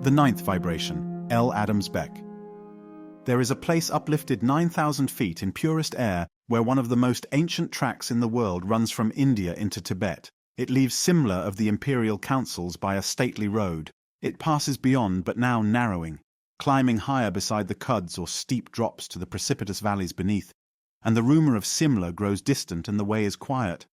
The ninth vibration, L. Adams Beck. There is a place uplifted 9,000 feet in purest air where one of the most ancient tracks in the world runs from India into Tibet. It leaves Simla of the imperial councils by a stately road. It passes beyond, but now narrowing, climbing higher beside the cuds or steep drops to the precipitous valleys beneath, and the rumour of Simla grows distant and the way is quiet.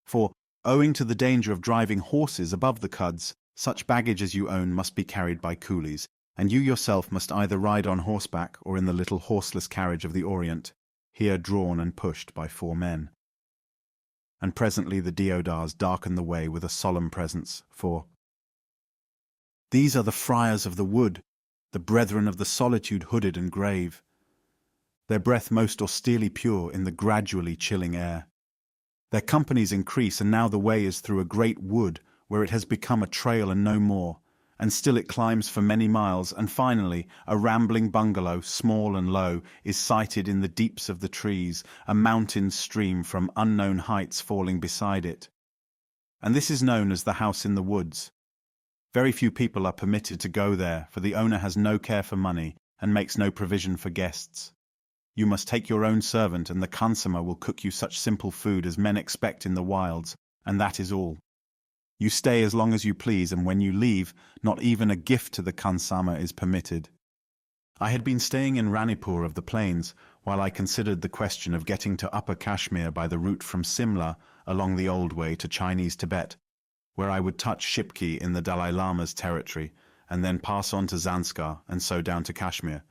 For, owing to the danger of driving horses above the cuds, such baggage as you own must be carried by coolies, and you yourself must either ride on horseback or in the little horseless carriage of the Orient, here drawn and pushed by 4 men. And presently the deodars darken the way with a solemn presence, for these are the friars of the wood, the brethren of the solitude hooded and grave, their breath most austerely pure in the gradually chilling air. Their companies increase, and now the way is through a great wood where it has become a trail and no more, and still it climbs for many miles, and finally a rambling bungalow, small and low, is sighted in the deeps of the trees, a mountain stream from unknown heights falling beside it. And this is known as the house in the woods. Very few people are permitted to go there, for the owner has no care for money and makes no provision for guests. You must take your own servant, and the khansama will cook you such simple food as men expect in the wilds, and that is all. You stay as long as you please, and when you leave, not even a gift to the khansama is permitted. I had been staying in Ranipur of the plains, while I considered the question of getting to Upper Kashmir by the route from Simla along the old way to Chinese Tibet, where I would touch Shipki in the Dalai Lama's territory, and then pass on to Zanskar, and so down to Kashmir.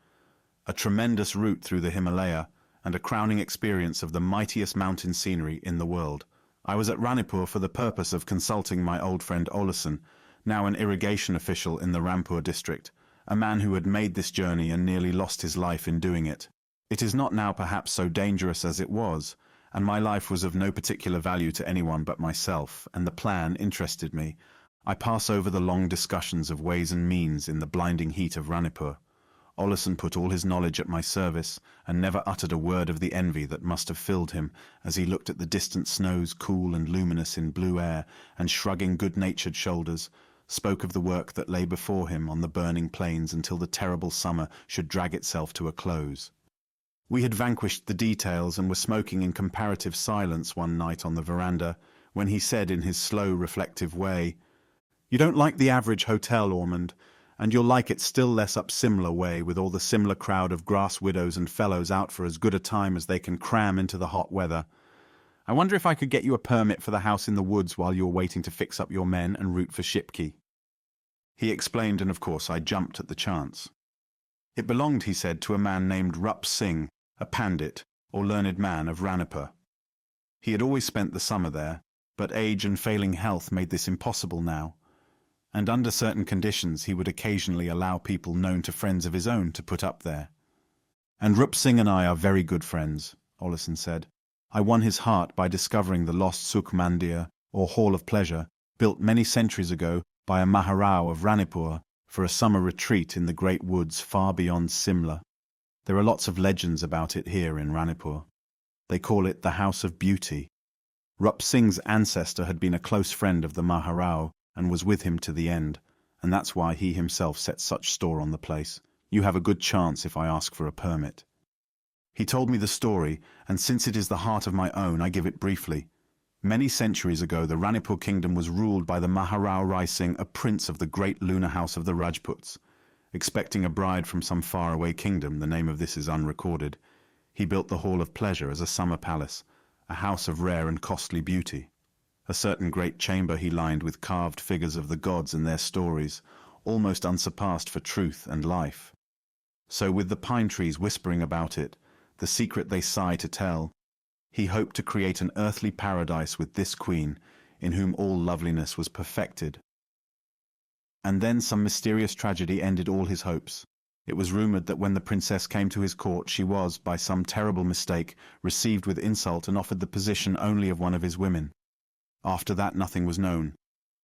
A tremendous route through the Himalaya, and a crowning experience of the mightiest mountain scenery in the world. I was at Ranipur for the purpose of consulting my old friend Olason, now an irrigation official in the Rampur district, a man who had made this journey and nearly lost his life in doing it. It is not now perhaps so dangerous as it was, and my life was of no particular value to anyone but myself, and the plan interested me. I pass over the long discussions of ways and means in the blinding heat of Ranipur. Olason put all his knowledge at my service, and never uttered a word of the envy that must have filled him as he looked at the distant snows cool and luminous in blue air, and shrugging good-natured shoulders, spoke of the work that lay before him on the burning plains until the terrible summer should drag itself to a close. We had vanquished the details and were smoking in comparative silence one night on the veranda, when he said in his slow, reflective way, "You don't like the average hotel, Ormond, and you'll like it still less up Simla way, with all the Simla crowd of grass widows and fellows out for as good a time as they can cram into the hot weather. I wonder if I could get you a permit for the house in the woods while you're waiting to fix up your men and route for Shipki." He explained, and of course I jumped at the chance. It belonged, he said, to a man named Rup Singh, a pandit, or learned man of Ranipur. He had always spent the summer there, but age and failing health made this impossible now, and under certain conditions he would occasionally allow people known to friends of his own to put up there. "And Rup Singh and I are very good friends," Olason said. "I won his heart by discovering the lost Sukh Mandir, or Hall of Pleasure, built many centuries ago by a Maharao of Ranipur for a summer retreat in the great woods far beyond Simla. There are lots of legends about it here in Ranipur. They call it the House of Beauty. Rup Singh's ancestor had been a close friend of the Maharao, and was with him to the end, and that's why he himself set such store on the place. You have a good chance if I ask for a permit." He told me the story, and since it is the heart of my own, I give it briefly. Many centuries ago, the Ranipur kingdom was ruled by the Maharao Rai Singh, a prince of the great lunar house of the Rajputs. Expecting a bride from some faraway kingdom, the name of this is unrecorded, he built the Hall of Pleasure as a summer palace, a house of rare and costly beauty. A certain great chamber he lined with carved figures of the gods and their stories, almost unsurpassed for truth and life. So with the pine trees whispering about it, the secret they sigh to tell, he hoped to create an earthly paradise with this queen, in whom all loveliness was perfected. And then some mysterious tragedy ended all his hopes. It was rumoured that when the princess came to his court, she was, by some terrible mistake, received with insult and offered the position only of one of his women. After that nothing was known.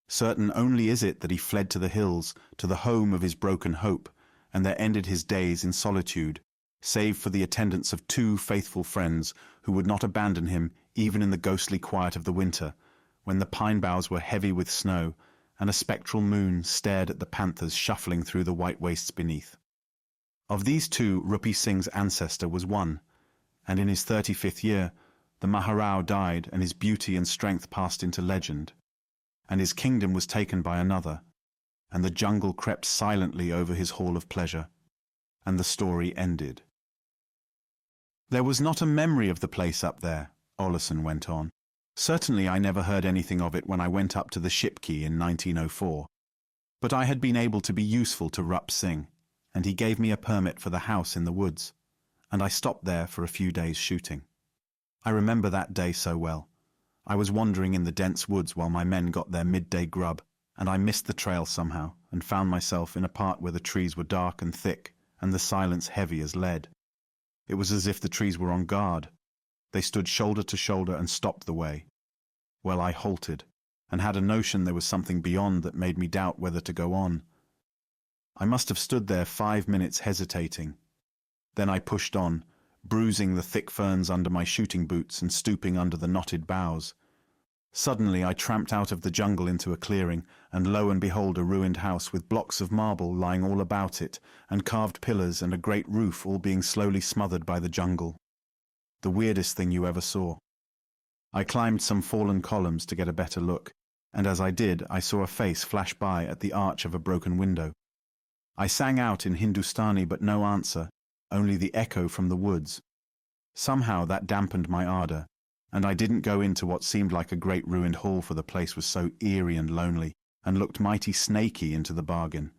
Certain only is it that he fled to the hills, to the home of his broken hope, and there ended his days in solitude, save for the attendance of 2 faithful friends who would not abandon him even in the ghostly quiet of the winter, when the pine boughs were heavy with snow, and a spectral moon stared at the panthers shuffling through the white wastes beneath. Of these two, Rupi Singh's ancestor was one, and in his 35th year, the Maharao died and his beauty and strength passed into legend, and his kingdom was taken by another, and the jungle crept silently over his hall of pleasure, and the story ended. There was not a memory of the place up there, Olesen went on. Certainly I never heard anything of it when I went up to the Shipki in 1904. But I had been able to be useful to Rup Singh, and he gave me a permit for the house in the woods, and I stopped there for a few days shooting. I remember that day so well. I was wandering in the dense woods while my men got their midday grub, and I missed the trail somehow and found myself in a part where the trees were dark and thick and the silence heavy as lead. It was as if the trees were on guard. They stood shoulder to shoulder and stopped the way. Well, I halted, and had a notion there was something beyond that made me doubt whether to go on. I must have stood there 5 minutes hesitating. Then I pushed on, bruising the thick ferns under my shooting boots and stooping under the knotted boughs. Suddenly I tramped out of the jungle into a clearing, and lo and behold a ruined house with blocks of marble lying all about it, and carved pillars and a great roof all being slowly smothered by the jungle. The weirdest thing you ever saw. I climbed some fallen columns to get a better look, and as I did I saw a face flash by at the arch of a broken window. I sang out in Hindustani but no answer, only the echo from the woods. Somehow that dampened my ardor, and I didn't go into what seemed like a great ruined hall, for the place was so eerie and lonely, and looked mighty snaky into the bargain.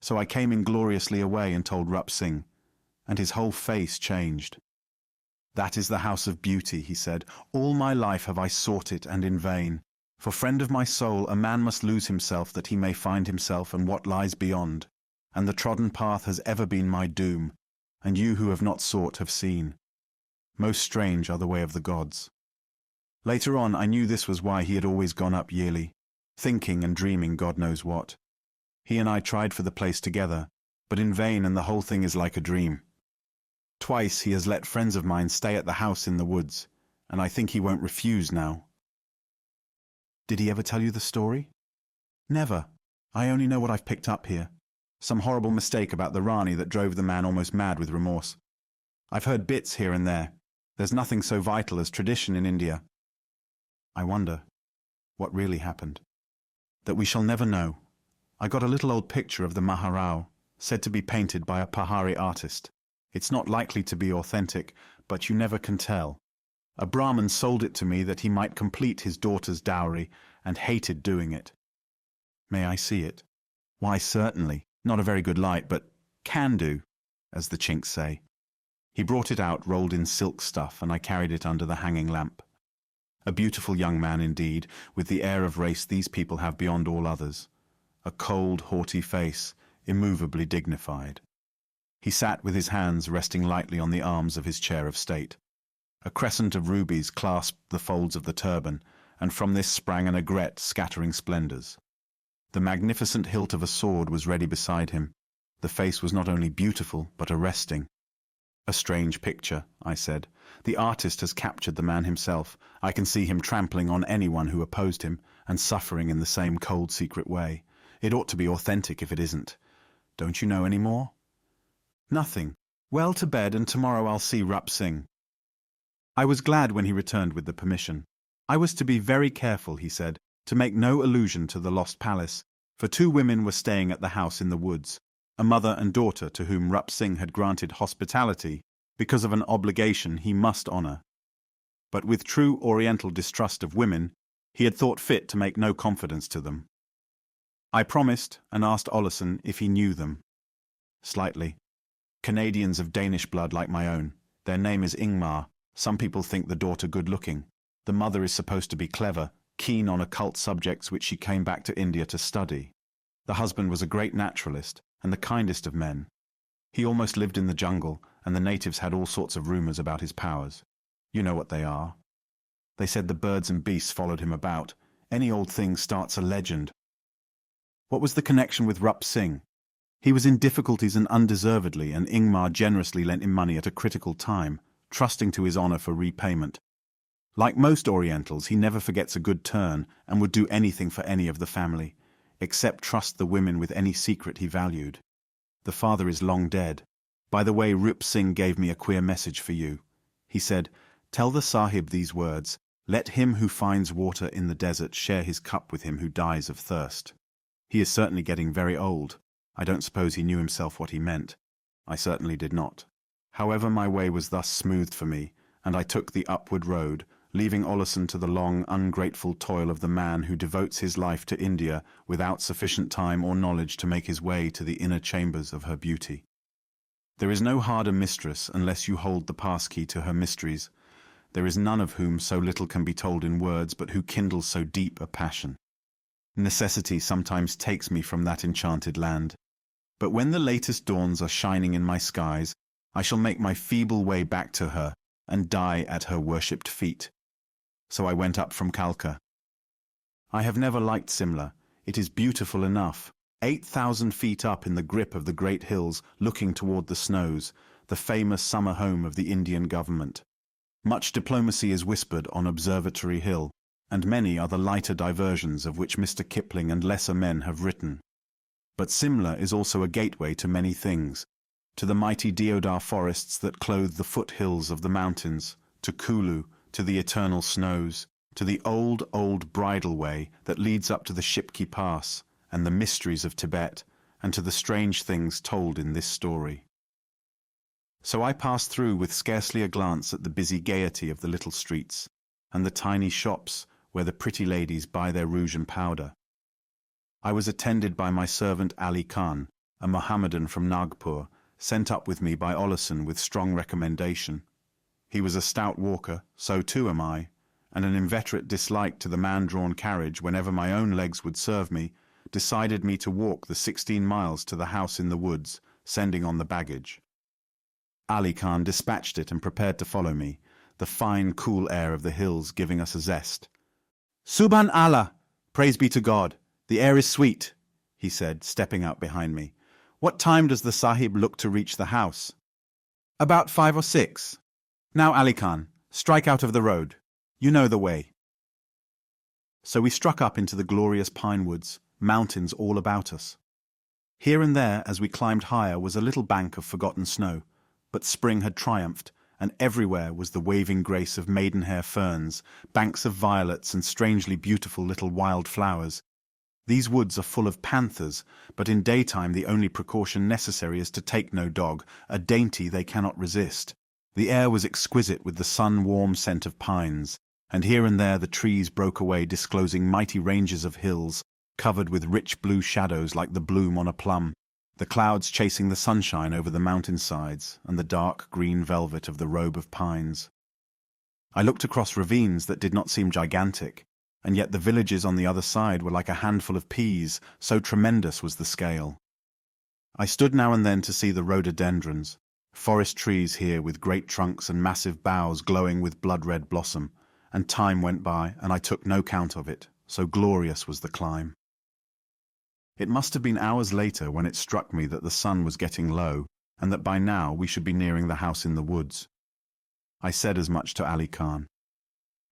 So I came ingloriously away and told Rup Singh, and his whole face changed. "That is the house of beauty," he said. "All my life have I sought it, and in vain. For friend of my soul, a man must lose himself that he may find himself and what lies beyond. And the trodden path has ever been my doom, and you who have not sought have seen. Most strange are the way of the gods." Later on I knew this was why he had always gone up yearly, thinking and dreaming God knows what. He and I tried for the place together, but in vain, and the whole thing is like a dream. Twice he has let friends of mine stay at the house in the woods, and I think he won't refuse now. Did he ever tell you the story? Never. I only know what I've picked up here. Some horrible mistake about the Rani that drove the man almost mad with remorse. I've heard bits here and there. There's nothing so vital as tradition in India. I wonder what really happened. That we shall never know. I got a little old picture of the Maharao, said to be painted by a Pahari artist. It's not likely to be authentic, but you never can tell. A Brahmin sold it to me that he might complete his daughter's dowry, and hated doing it. May I see it? Why, certainly. Not a very good light, but can do, as the Chinks say. He brought it out rolled in silk stuff, and I carried it under the hanging lamp. A beautiful young man indeed, with the air of race these people have beyond all others. A cold, haughty face, immovably dignified. He sat with his hands resting lightly on the arms of his chair of state. A crescent of rubies clasped the folds of the turban, and from this sprang an aigrette scattering splendors. The magnificent hilt of a sword was ready beside him. The face was not only beautiful, but arresting. "A strange picture," I said. "The artist has captured the man himself. I can see him trampling on anyone who opposed him, and suffering in the same cold, secret way. It ought to be authentic if it isn't. Don't you know any more?" "Nothing. Well, to bed, and tomorrow I'll see Rup Singh." I was glad when he returned with the permission. I was to be very careful, he said, to make no allusion to the lost palace, for 2 women were staying at the house in the woods, a mother and daughter to whom Rup Singh had granted hospitality because of an obligation he must honor. But with true Oriental distrust of women, he had thought fit to make no confidence to them. I promised and asked Olesen if he knew them. Slightly. Canadians of Danish blood like my own. Their name is Ingmar. Some people think the daughter good-looking. The mother is supposed to be clever, keen on occult subjects which she came back to India to study. The husband was a great naturalist, and the kindest of men. He almost lived in the jungle, and the natives had all sorts of rumors about his powers. You know what they are. They said the birds and beasts followed him about. Any old thing starts a legend. What was the connection with Rup Singh? He was in difficulties and undeservedly, and Ingmar generously lent him money at a critical time, trusting to his honor for repayment. Like most Orientals, he never forgets a good turn, and would do anything for any of the family. except trust the women with any secret he valued. The father is long dead. By the way, Rup Singh gave me a queer message for you. He said, "Tell the Sahib these words, 'Let him who finds water in the desert share his cup with him who dies of thirst.' He is certainly getting very old. I don't suppose he knew himself what he meant. I certainly did not. However, my way was thus smoothed for me, and I took the upward road, leaving Olesen to the long, ungrateful toil of the man who devotes his life to India without sufficient time or knowledge to make his way to the inner chambers of her beauty. There is no harder mistress unless you hold the passkey to her mysteries. There is none of whom so little can be told in words, but who kindles so deep a passion. Necessity sometimes takes me from that enchanted land. But when the latest dawns are shining in my skies, I shall make my feeble way back to her and die at her worshipped feet." So I went up from Kalka. I have never liked Simla. It is beautiful enough, 8,000 feet up in the grip of the great hills, looking toward the snows, the famous summer home of the Indian government. Much diplomacy is whispered on Observatory Hill, and many are the lighter diversions of which Mr. Kipling and lesser men have written. But Simla is also a gateway to many things, to the mighty deodar forests that clothe the foothills of the mountains, to Kulu, to the eternal snows, to the old, old bridle way that leads up to the Shipki Pass, and the mysteries of Tibet, and to the strange things told in this story. So I passed through with scarcely a glance at the busy gaiety of the little streets, and the tiny shops where the pretty ladies buy their rouge and powder. I was attended by my servant Ali Khan, a Mohammedan from Nagpur, sent up with me by Olesen with strong recommendation. He was a stout walker, so too am I, and an inveterate dislike to the man-drawn carriage whenever my own legs would serve me, decided me to walk the 16 miles to the house in the woods, sending on the baggage. Ali Khan dispatched it and prepared to follow me, the fine, cool air of the hills giving us a zest. "Subhan Allah! Praise be to God! The air is sweet," he said, stepping out behind me. "What time does the Sahib look to reach the house?" "About 5 or 6. Now, Ali Khan, strike out of the road. You know the way." So we struck up into the glorious pine woods, mountains all about us. Here and there, as we climbed higher, was a little bank of forgotten snow, but spring had triumphed, and everywhere was the waving grace of maidenhair ferns, banks of violets, and strangely beautiful little wild flowers. These woods are full of panthers, but in daytime the only precaution necessary is to take no dog, a dainty they cannot resist. The air was exquisite with the sun-warm scent of pines, and here and there the trees broke away, disclosing mighty ranges of hills, covered with rich blue shadows like the bloom on a plum, the clouds chasing the sunshine over the mountain-sides, and the dark green velvet of the robe of pines. I looked across ravines that did not seem gigantic, and yet the villages on the other side were like a handful of peas, so tremendous was the scale. I stood now and then to see the rhododendrons, forest trees here with great trunks and massive boughs glowing with blood-red blossom, and time went by, and I took no count of it, so glorious was the climb. It must have been hours later when it struck me that the sun was getting low, and that by now we should be nearing the house in the woods. I said as much to Ali Khan.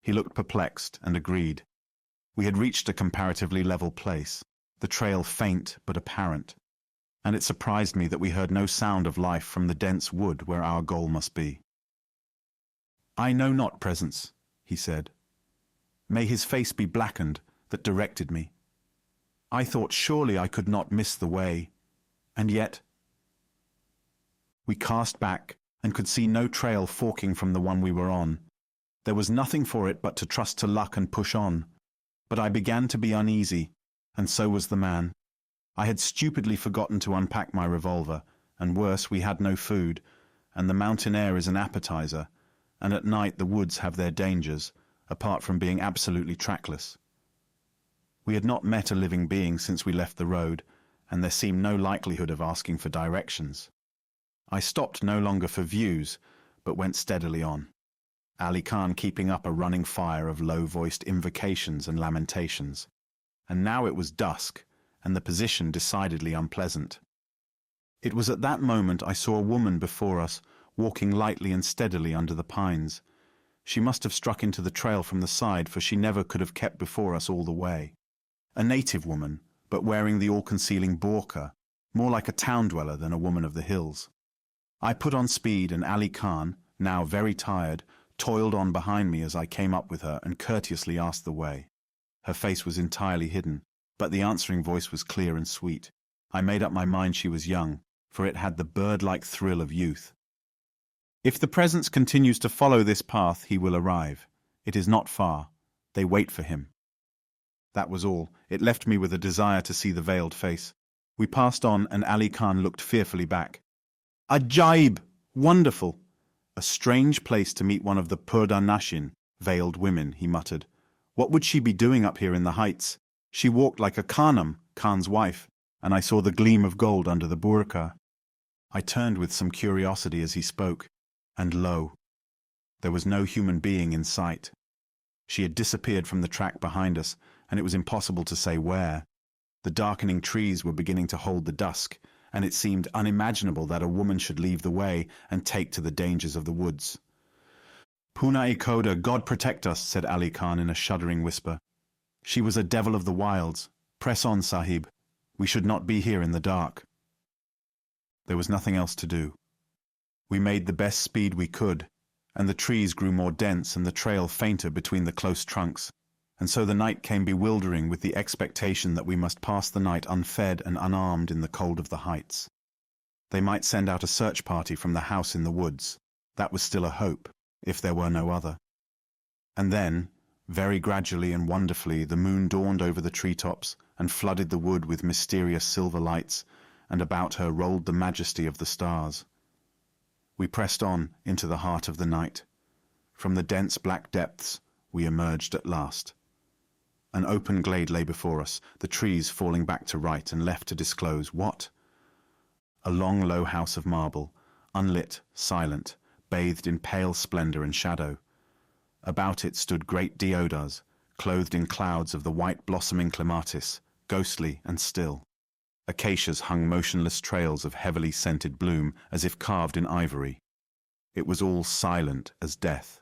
He looked perplexed and agreed. We had reached a comparatively level place, the trail faint but apparent, and it surprised me that we heard no sound of life from the dense wood where our goal must be. "I know not presence," he said. May his face be blackened that directed me. I thought surely I could not miss the way, and yet... We cast back and could see no trail forking from the one we were on. There was nothing for it but to trust to luck and push on. But I began to be uneasy, and so was the man. I had stupidly forgotten to unpack my revolver, and worse, we had no food, and the mountain air is an appetizer, and at night the woods have their dangers, apart from being absolutely trackless. We had not met a living being since we left the road, and there seemed no likelihood of asking for directions. I stopped no longer for views, but went steadily on, Ali Khan keeping up a running fire of low-voiced invocations and lamentations. And now it was dusk, and the position decidedly unpleasant. It was at that moment I saw a woman before us, walking lightly and steadily under the pines. She must have struck into the trail from the side, for she never could have kept before us all the way. A native woman, but wearing the all-concealing burqa, more like a town dweller than a woman of the hills. I put on speed, and Ali Khan, now very tired, toiled on behind me as I came up with her and courteously asked the way. Her face was entirely hidden, but the answering voice was clear and sweet. I made up my mind she was young, for it had the bird-like thrill of youth. If the presence continues to follow this path, he will arrive. It is not far. They wait for him. That was all. It left me with a desire to see the veiled face. We passed on, and Ali Khan looked fearfully back. Ajaib! Wonderful! A strange place to meet one of the Purda Nashin, veiled women, he muttered. What would she be doing up here in the heights? She walked like a Khanum, Khan's wife, and I saw the gleam of gold under the burqa. I turned with some curiosity as he spoke, and lo, there was no human being in sight. She had disappeared from the track behind us, and it was impossible to say where. The darkening trees were beginning to hold the dusk, and it seemed unimaginable that a woman should leave the way and take to the dangers of the woods. Puna Koda, God protect us, said Ali Khan in a shuddering whisper. She was a devil of the wilds. Press on, Sahib. We should not be here in the dark. There was nothing else to do. We made the best speed we could, and the trees grew more dense and the trail fainter between the close trunks, and so the night came bewildering with the expectation that we must pass the night unfed and unarmed in the cold of the heights. They might send out a search party from the house in the woods. That was still a hope, if there were no other. And then, very gradually and wonderfully, the moon dawned over the treetops and flooded the wood with mysterious silver lights, and about her rolled the majesty of the stars. We pressed on into the heart of the night. From the dense black depths we emerged at last. An open glade lay before us, the trees falling back to right and left to disclose what? A long, low house of marble, unlit, silent, bathed in pale splendor and shadow. About it stood great deodars, clothed in clouds of the white blossoming clematis, ghostly and still. Acacias hung motionless trails of heavily scented bloom, as if carved in ivory. It was all silent as death.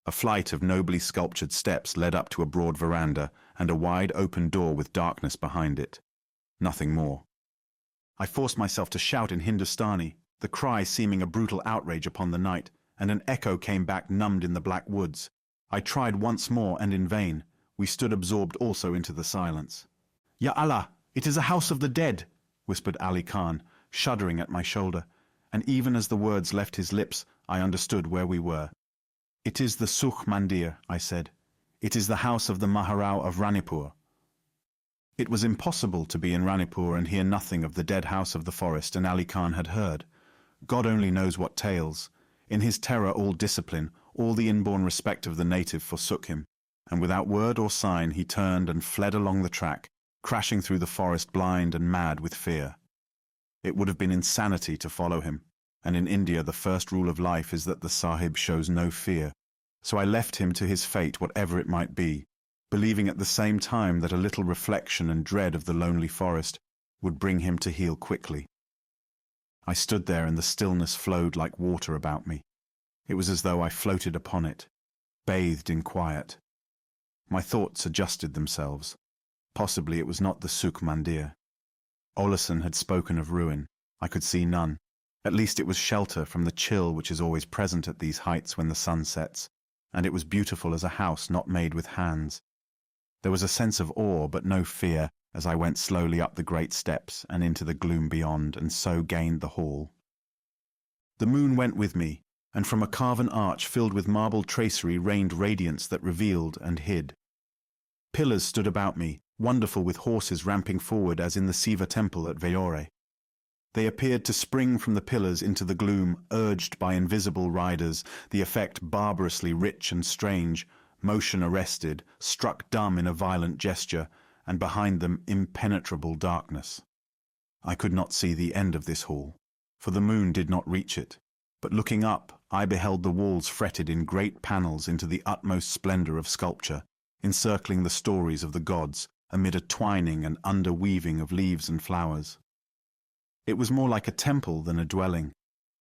A flight of nobly sculptured steps led up to a broad veranda and a wide open door with darkness behind it. Nothing more. I forced myself to shout in Hindustani, the cry seeming a brutal outrage upon the night, and an echo came back numbed in the black woods. I tried once more, and in vain. We stood absorbed also into the silence. Ya Allah, it is a house of the dead, whispered Ali Khan, shuddering at my shoulder, and even as the words left his lips, I understood where we were. It is the Sukh Mandir, I said. It is the house of the Maharao of Ranipur. It was impossible to be in Ranipur and hear nothing of the dead house of the forest, and Ali Khan had heard. God only knows what tales. In his terror all discipline, all the inborn respect of the native forsook him, and without word or sign he turned and fled along the track, crashing through the forest blind and mad with fear. It would have been insanity to follow him, and in India the first rule of life is that the Sahib shows no fear. So I left him to his fate, whatever it might be, believing at the same time that a little reflection and dread of the lonely forest would bring him to heel quickly. I stood there, and the stillness flowed like water about me. It was as though I floated upon it, bathed in quiet. My thoughts adjusted themselves. Possibly it was not the Sukh Mandir. Olason had spoken of ruin. I could see none. At least it was shelter from the chill which is always present at these heights when the sun sets, and it was beautiful as a house not made with hands. There was a sense of awe but no fear as I went slowly up the great steps and into the gloom beyond, and so gained the hall. The moon went with me, and from a carven arch filled with marble tracery rained radiance that revealed and hid. Pillars stood about me, wonderful with horses ramping forward as in the Siva temple at Vellore. They appeared to spring from the pillars into the gloom, urged by invisible riders, the effect barbarously rich and strange, motion arrested, struck dumb in a violent gesture, and behind them impenetrable darkness. I could not see the end of this hall, for the moon did not reach it, but looking up I beheld the walls fretted in great panels into the utmost splendor of sculpture, encircling the stories of the gods amid a twining and underweaving of leaves and flowers. It was more like a temple than a dwelling.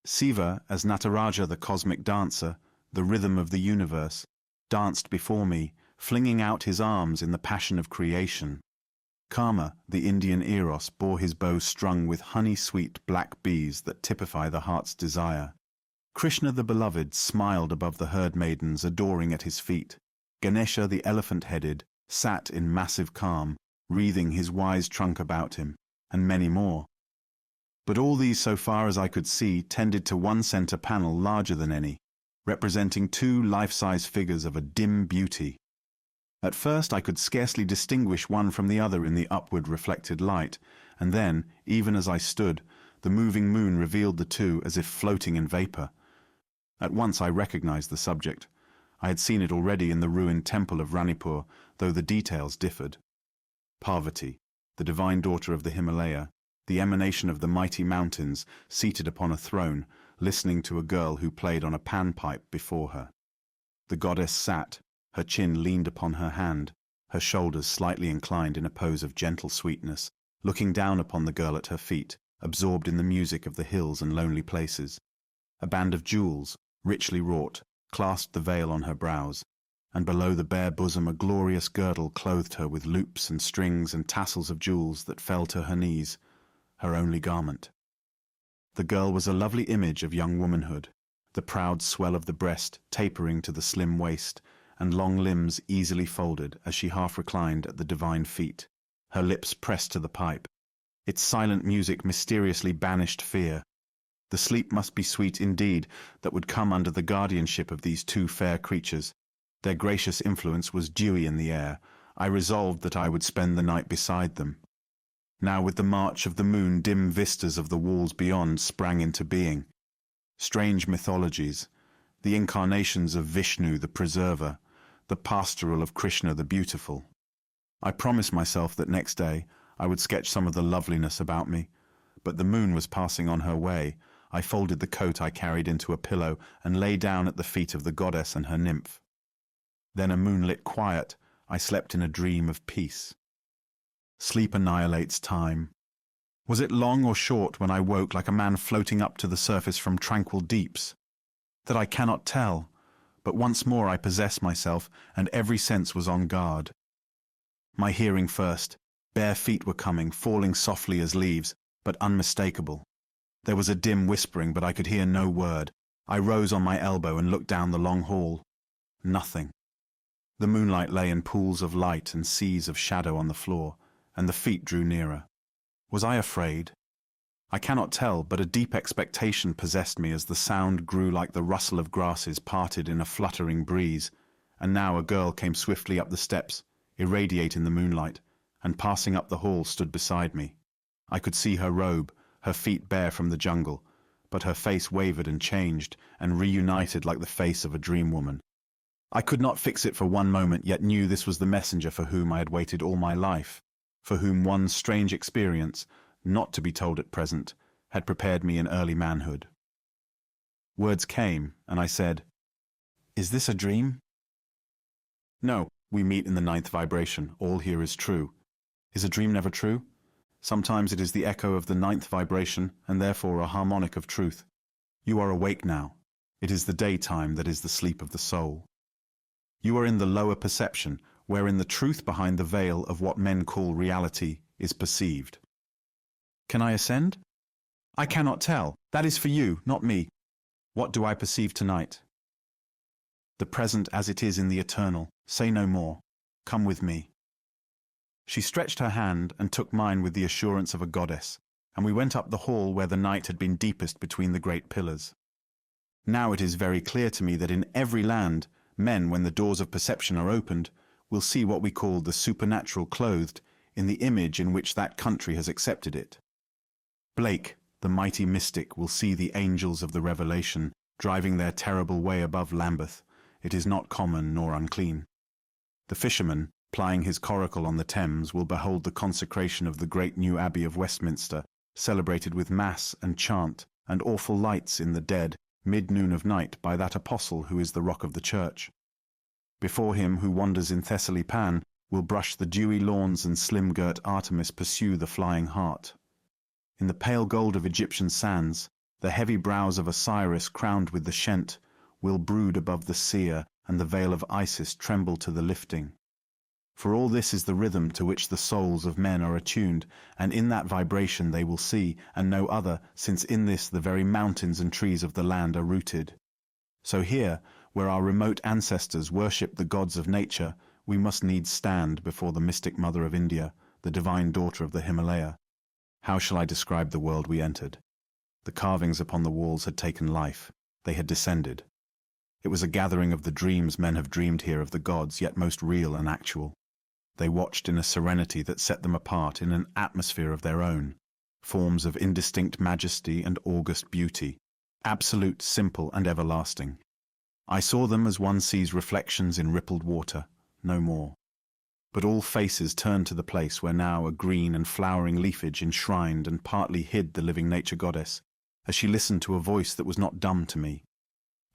Siva, as Nataraja the cosmic dancer, the rhythm of the universe, danced before me, flinging out his arms in the passion of creation. Kama, the Indian eros, bore his bow strung with honey-sweet black bees that typify the heart's desire. Krishna the beloved smiled above the herd maidens adoring at his feet. Ganesha the elephant-headed sat in massive calm, wreathing his wise trunk about him, and many more. But all these, so far as I could see, tended to one center panel larger than any, representing two life-size figures of a dim beauty. At first I could scarcely distinguish one from the other in the upward reflected light, and then, even as I stood, the moving moon revealed the two as if floating in vapor. At once I recognized the subject. I had seen it already in the ruined temple of Ranipur, though the details differed. Parvati, the divine daughter of the Himalaya, the emanation of the mighty mountains, seated upon a throne, listening to a girl who played on a panpipe before her. The goddess sat, her chin leaned upon her hand, her shoulders slightly inclined in a pose of gentle sweetness, looking down upon the girl at her feet, absorbed in the music of the hills and lonely places. A band of jewels, richly wrought, clasped the veil on her brows, and below the bare bosom a glorious girdle clothed her with loops and strings and tassels of jewels that fell to her knees, her only garment. The girl was a lovely image of young womanhood, the proud swell of the breast tapering to the slim waist, and long limbs easily folded as she half reclined at the divine feet, her lips pressed to the pipe. Its silent music mysteriously banished fear. The sleep must be sweet indeed that would come under the guardianship of these two fair creatures. Their gracious influence was dewy in the air. I resolved that I would spend the night beside them. Now with the march of the moon dim vistas of the walls beyond sprang into being. Strange mythologies, the incarnations of Vishnu the Preserver, the pastoral of Krishna the Beautiful. I promised myself that next day I would sketch some of the loveliness about me, but the moon was passing on her way. I folded the coat I carried into a pillow and lay down at the feet of the goddess and her nymph. Then a moonlit quiet, I slept in a dream of peace. Sleep annihilates time. Was it long or short when I woke like a man floating up to the surface from tranquil deeps? That I cannot tell, but once more I possessed myself, and every sense was on guard. My hearing first. Bare feet were coming, falling softly as leaves, but unmistakable. There was a dim whispering, but I could hear no word. I rose on my elbow and looked down the long hall. Nothing. The moonlight lay in pools of light and seas of shadow on the floor, and the feet drew nearer. Was I afraid? I cannot tell, but a deep expectation possessed me as the sound grew like the rustle of grasses parted in a fluttering breeze, and now a girl came swiftly up the steps, irradiate in the moonlight, and passing up the hall stood beside me. I could see her robe, her feet bare from the jungle, but her face wavered and changed, and reunited like the face of a dream woman. I could not fix it for one moment, yet knew this was the messenger for whom I had waited all my life, for whom one strange experience, not to be told at present, had prepared me in early manhood. Words came, and I said, "Is this a dream?" "No, we meet in the ninth vibration. All here is true." Is a dream never true? Sometimes it is the echo of the ninth vibration, and therefore a harmonic of truth. You are awake now. It is the daytime that is the sleep of the soul. You are in the lower perception, wherein the truth behind the veil of what men call reality is perceived. Can I ascend? I cannot tell. That is for you, not me. What do I perceive tonight? The present as it is in the eternal. Say no more. Come with me. She stretched her hand and took mine with the assurance of a goddess, and we went up the hall where the night had been deepest between the great pillars. Now it is very clear to me that in every land, men, when the doors of perception are opened, will see what we call the supernatural clothed in the image in which that country has accepted it. Blake, the mighty mystic, will see the angels of the revelation driving their terrible way above Lambeth. It is not common nor unclean. The fisherman, plying his coracle on the Thames, will behold the consecration of the great new Abbey of Westminster, celebrated with mass and chant and awful lights in the dead, mid-noon of night by that apostle who is the rock of the church. Before him who wanders in Thessaly Pan will brush the dewy lawns and slim-girt Artemis pursue the flying hart. In the pale gold of Egyptian sands, the heavy brows of Osiris crowned with the Shent will brood above the seer, and the veil of Isis tremble to the lifting. For all this is the rhythm to which the souls of men are attuned, and in that vibration they will see, and no other, since in this the very mountains and trees of the land are rooted. So here, where our remote ancestors worshipped the gods of nature, we must needs stand before the mystic mother of India, the divine daughter of the Himalaya. How shall I describe the world we entered? The carvings upon the walls had taken life. They had descended. It was a gathering of the dreams men have dreamed here of the gods, yet most real and actual. They watched in a serenity that set them apart in an atmosphere of their own, forms of indistinct majesty and august beauty, absolute, simple, and everlasting. I saw them as one sees reflections in rippled water, no more. But all faces turned to the place where now a green and flowering leafage enshrined and partly hid the living nature goddess, as she listened to a voice that was not dumb to me.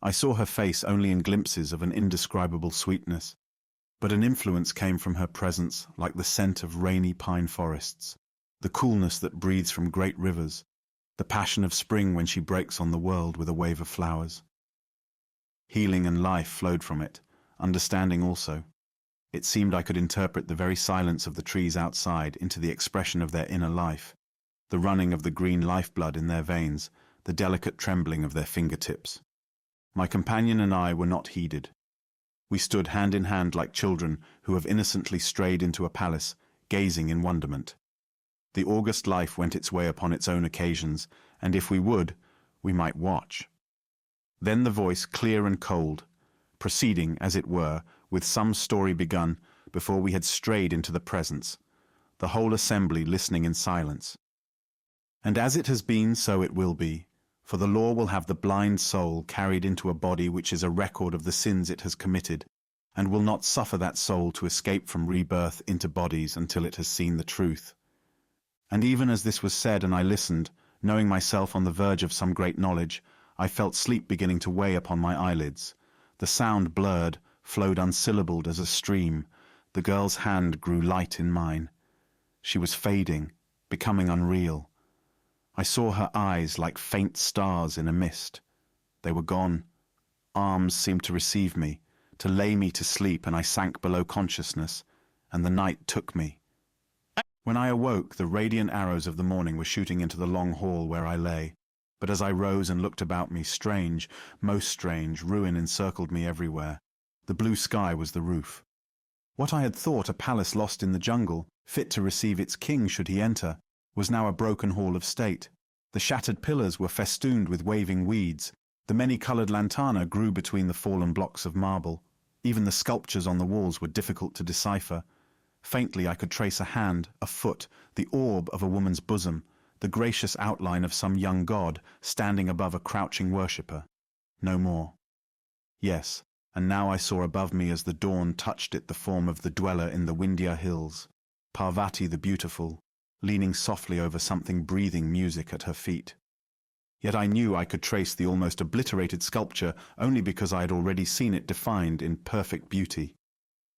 I saw her face only in glimpses of an indescribable sweetness, but an influence came from her presence like the scent of rainy pine forests, the coolness that breathes from great rivers, the passion of spring when she breaks on the world with a wave of flowers. Healing and life flowed from it, understanding also. It seemed I could interpret the very silence of the trees outside into the expression of their inner life, the running of the green lifeblood in their veins, the delicate trembling of their fingertips. My companion and I were not heeded. We stood hand in hand like children who have innocently strayed into a palace, gazing in wonderment. The august life went its way upon its own occasions, and if we would, we might watch. Then the voice, clear and cold, proceeding, as it were, with some story begun before we had strayed into the presence, the whole assembly listening in silence. And as it has been, so it will be, for the law will have the blind soul carried into a body which is a record of the sins it has committed, and will not suffer that soul to escape from rebirth into bodies until it has seen the truth. And even as this was said and I listened, knowing myself on the verge of some great knowledge, I felt sleep beginning to weigh upon my eyelids. The sound blurred, flowed unsyllabled as a stream. The girl's hand grew light in mine. She was fading, becoming unreal. I saw her eyes like faint stars in a mist. They were gone. Arms seemed to receive me, to lay me to sleep, and I sank below consciousness, and the night took me. When I awoke, the radiant arrows of the morning were shooting into the long hall where I lay. But as I rose and looked about me, strange, most strange, ruin encircled me everywhere. The blue sky was the roof. What I had thought a palace lost in the jungle, fit to receive its king should he enter, was now a broken hall of state. The shattered pillars were festooned with waving weeds. The many-coloured lantana grew between the fallen blocks of marble. Even the sculptures on the walls were difficult to decipher. Faintly I could trace a hand, a foot, the orb of a woman's bosom, the gracious outline of some young god standing above a crouching worshipper. No more. Yes, and now I saw above me as the dawn touched it the form of the dweller in the Vindhya hills, Parvati the beautiful, leaning softly over something breathing music at her feet. Yet I knew I could trace the almost obliterated sculpture only because I had already seen it defined in perfect beauty.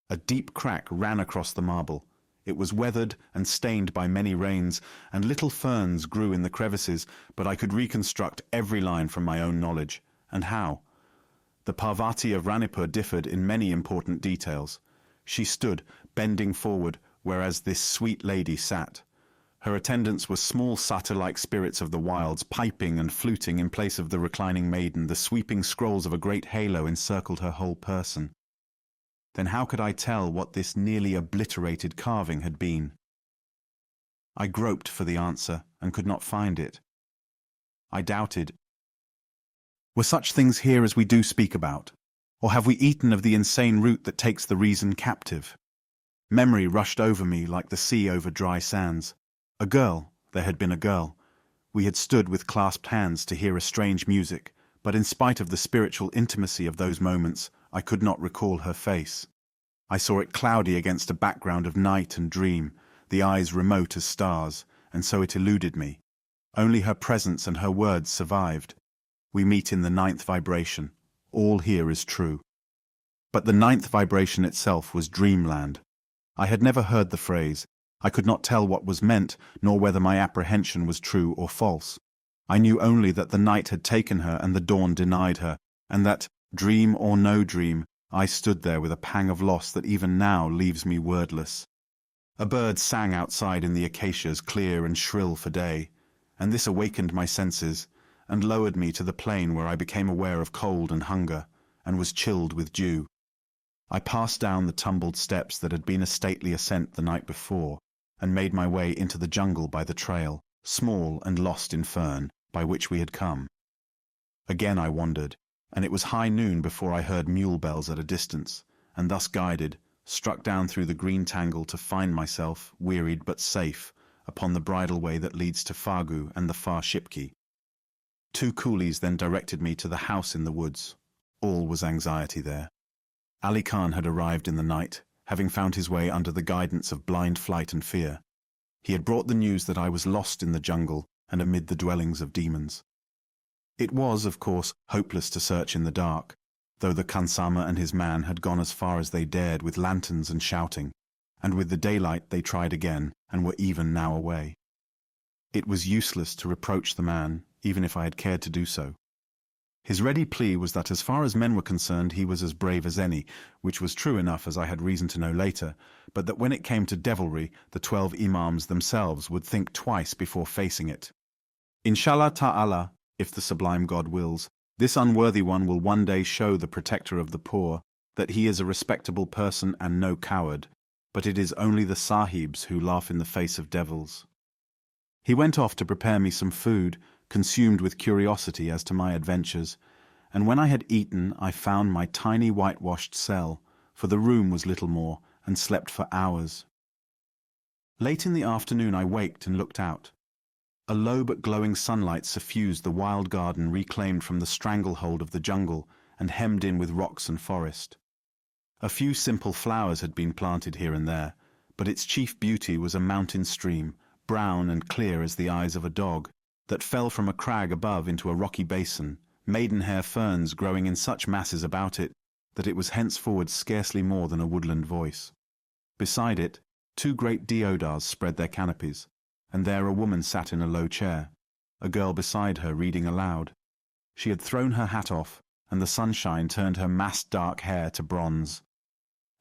A deep crack ran across the marble. It was weathered and stained by many rains, and little ferns grew in the crevices, but I could reconstruct every line from my own knowledge. And how? The Parvati of Ranipur differed in many important details. She stood, bending forward, whereas this sweet lady sat. Her attendants were small satyr-like spirits of the wilds, piping and fluting in place of the reclining maiden. The sweeping scrolls of a great halo encircled her whole person. Then how could I tell what this nearly obliterated carving had been? I groped for the answer and could not find it. I doubted. Were such things here as we do speak about? Or have we eaten of the insane root that takes the reason captive? Memory rushed over me like the sea over dry sands. A girl, there had been a girl. We had stood with clasped hands to hear a strange music, but in spite of the spiritual intimacy of those moments, I could not recall her face. I saw it cloudy against a background of night and dream, the eyes remote as stars, and so it eluded me. Only her presence and her words survived. We meet in the 9th vibration. All here is true. But the 9th vibration itself was dreamland. I had never heard the phrase. I could not tell what was meant, nor whether my apprehension was true or false. I knew only that the night had taken her and the dawn denied her, and that, dream or no dream, I stood there with a pang of loss that even now leaves me wordless. A bird sang outside in the acacias, clear and shrill for day, and this awakened my senses and lowered me to the plain where I became aware of cold and hunger, and was chilled with dew. I passed down the tumbled steps that had been a stately ascent the night before, and made my way into the jungle by the trail, small and lost in fern, by which we had come. Again I wandered, and it was high noon before I heard mule bells at a distance, and thus guided, struck down through the green tangle to find myself, wearied but safe, upon the bridle way that leads to Fargu and the far Shipki. 2 coolies then directed me to the house in the woods. All was anxiety there. Ali Khan had arrived in the night, having found his way under the guidance of blind flight and fear. He had brought the news that I was lost in the jungle and amid the dwellings of demons. It was, of course, hopeless to search in the dark, though the Khansama and his man had gone as far as they dared with lanterns and shouting, and with the daylight they tried again and were even now away. It was useless to reproach the man, even if I had cared to do so. His ready plea was that as far as men were concerned he was as brave as any, which was true enough as I had reason to know later, but that when it came to devilry, the 12 imams themselves would think twice before facing it. Inshallah ta'ala, if the sublime God wills, this unworthy one will one day show the protector of the poor that he is a respectable person and no coward, but it is only the sahibs who laugh in the face of devils. He went off to prepare me some food, consumed with curiosity as to my adventures, and when I had eaten I found my tiny whitewashed cell, for the room was little more, and slept for hours. Late in the afternoon I waked and looked out. A low but glowing sunlight suffused the wild garden reclaimed from the stranglehold of the jungle and hemmed in with rocks and forest. A few simple flowers had been planted here and there, but its chief beauty was a mountain stream, brown and clear as the eyes of a dog, that fell from a crag above into a rocky basin, maidenhair ferns growing in such masses about it that it was henceforward scarcely more than a woodland voice. Beside it, 2 great deodars spread their canopies, and there a woman sat in a low chair, a girl beside her reading aloud. She had thrown her hat off, and the sunshine turned her massed dark hair to bronze.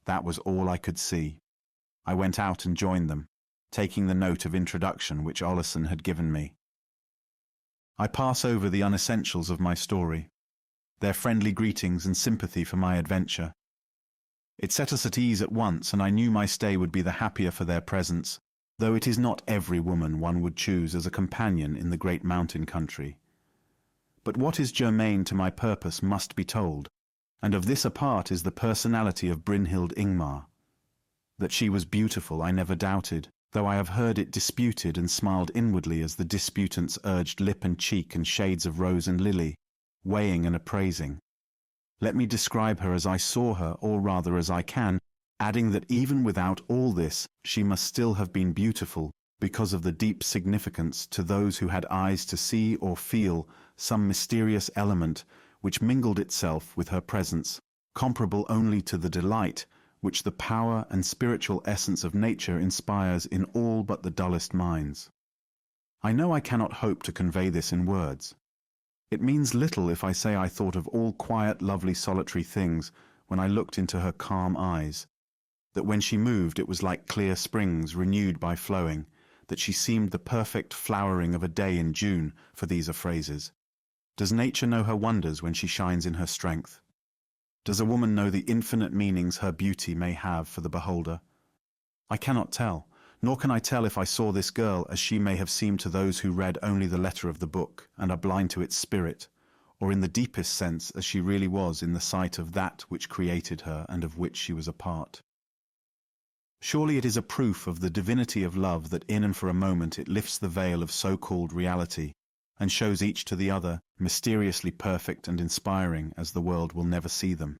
That was all I could see. I went out and joined them, taking the note of introduction which Oleson had given me. I pass over the unessentials of my story, their friendly greetings and sympathy for my adventure. It set us at ease at once, and I knew my stay would be the happier for their presence, though it is not every woman one would choose as a companion in the great mountain country. But what is germane to my purpose must be told, and of this a part is the personality of Brinhild Ingmar. That she was beautiful I never doubted, though I have heard it disputed and smiled inwardly as the disputants urged lip and cheek and shades of rose and lily, weighing and appraising. Let me describe her as I saw her, or rather as I can, adding that even without all this, she must still have been beautiful, because of the deep significance to those who had eyes to see or feel some mysterious element which mingled itself with her presence, comparable only to the delight which the power and spiritual essence of nature inspires in all but the dullest minds. I know I cannot hope to convey this in words. It means little if I say I thought of all quiet, lovely, solitary things when I looked into her calm eyes, that when she moved it was like clear springs renewed by flowing, that she seemed the perfect flowering of a day in June, for these are phrases. Does nature know her wonders when she shines in her strength? Does a woman know the infinite meanings her beauty may have for the beholder? I cannot tell, nor can I tell if I saw this girl as she may have seemed to those who read only the letter of the book and are blind to its spirit, or in the deepest sense as she really was in the sight of that which created her and of which she was a part. Surely it is a proof of the divinity of love that in and for a moment it lifts the veil of so-called reality, and shows each to the other mysteriously perfect and inspiring as the world will never see them,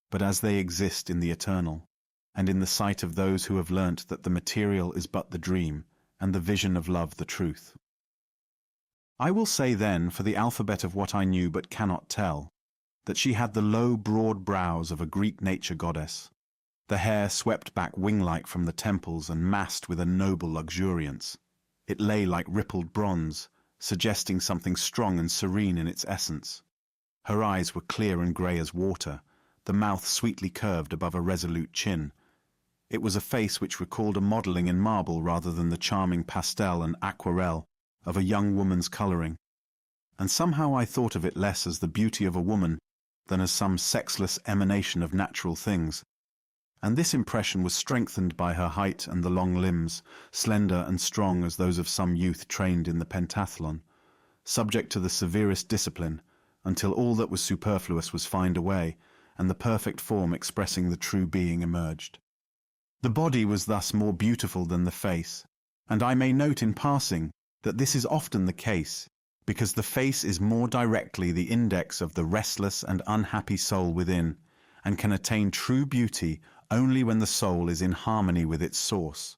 but as they exist in the eternal, and in the sight of those who have learnt that the material is but the dream, and the vision of love the truth. I will say then, for the alphabet of what I knew but cannot tell, that she had the low, broad brows of a Greek nature goddess, the hair swept back wing-like from the temples and massed with a noble luxuriance. It lay like rippled bronze, suggesting something strong and serene in its essence. Her eyes were clear and grey as water, the mouth sweetly curved above a resolute chin. It was a face which recalled a modelling in marble rather than the charming pastel and aquarelle of a young woman's colouring, and somehow I thought of it less as the beauty of a woman than as some sexless emanation of natural things. And this impression was strengthened by her height and the long limbs, slender and strong as those of some youth trained in the pentathlon, subject to the severest discipline, until all that was superfluous was fined away, and the perfect form expressing the true being emerged. The body was thus more beautiful than the face, and I may note in passing that this is often the case, because the face is more directly the index of the restless and unhappy soul within, and can attain true beauty only when the soul is in harmony with its source.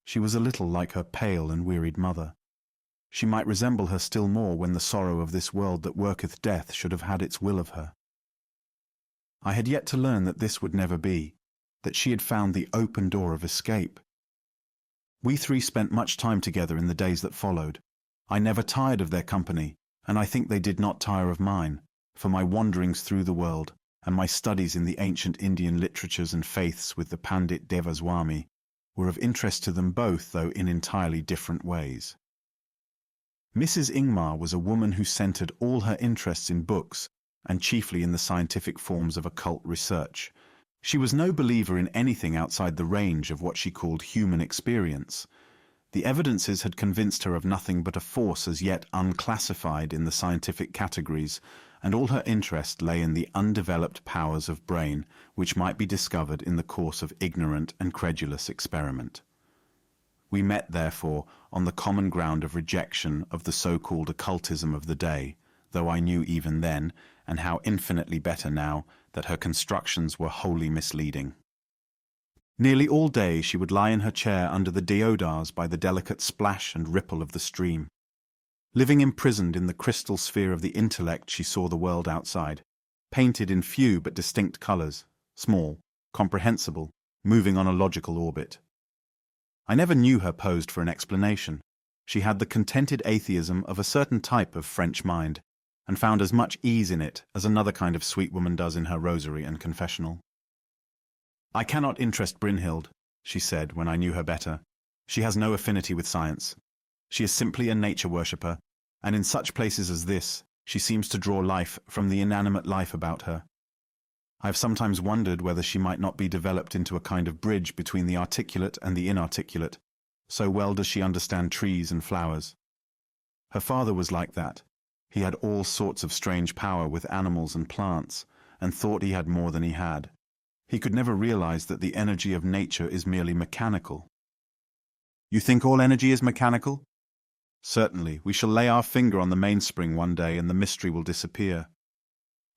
She was a little like her pale and wearied mother. She might resemble her still more when the sorrow of this world that worketh death should have had its will of her. I had yet to learn that this would never be, that she had found the open door of escape. We three spent much time together in the days that followed. I never tired of their company, and I think they did not tire of mine, for my wanderings through the world, and my studies in the ancient Indian literatures and faiths with the Pandit Devaswami, were of interest to them both, though in entirely different ways. Mrs. Ingmar was a woman who centered all her interests in books, and chiefly in the scientific forms of occult research. She was no believer in anything outside the range of what she called human experience. The evidences had convinced her of nothing but a force as yet unclassified in the scientific categories, and all her interest lay in the undeveloped powers of brain which might be discovered in the course of ignorant and credulous experiment. We met, therefore, on the common ground of rejection of the so-called occultism of the day, though I knew even then, and how infinitely better now, that her constructions were wholly misleading. Nearly all day she would lie in her chair under the deodars by the delicate splash and ripple of the stream. Living imprisoned in the crystal sphere of the intellect, she saw the world outside, painted in few but distinct colours, small, comprehensible, moving on a logical orbit. I never knew her posed for an explanation. She had the contented atheism of a certain type of French mind, and found as much ease in it as another kind of sweet woman does in her rosary and confessional. "I cannot interest Brinhild," she said when I knew her better. "She has no affinity with science. She is simply a nature worshipper, and in such places as this, she seems to draw life from the inanimate life about her. I have sometimes wondered whether she might not be developed into a kind of bridge between the articulate and the inarticulate, so well does she understand trees and flowers. Her father was like that. He had all sorts of strange power with animals and plants, and thought he had more than he had. He could never realize that the energy of nature is merely mechanical." "You think all energy is mechanical?" "Certainly. We shall lay our finger on the mainspring one day and the mystery will disappear.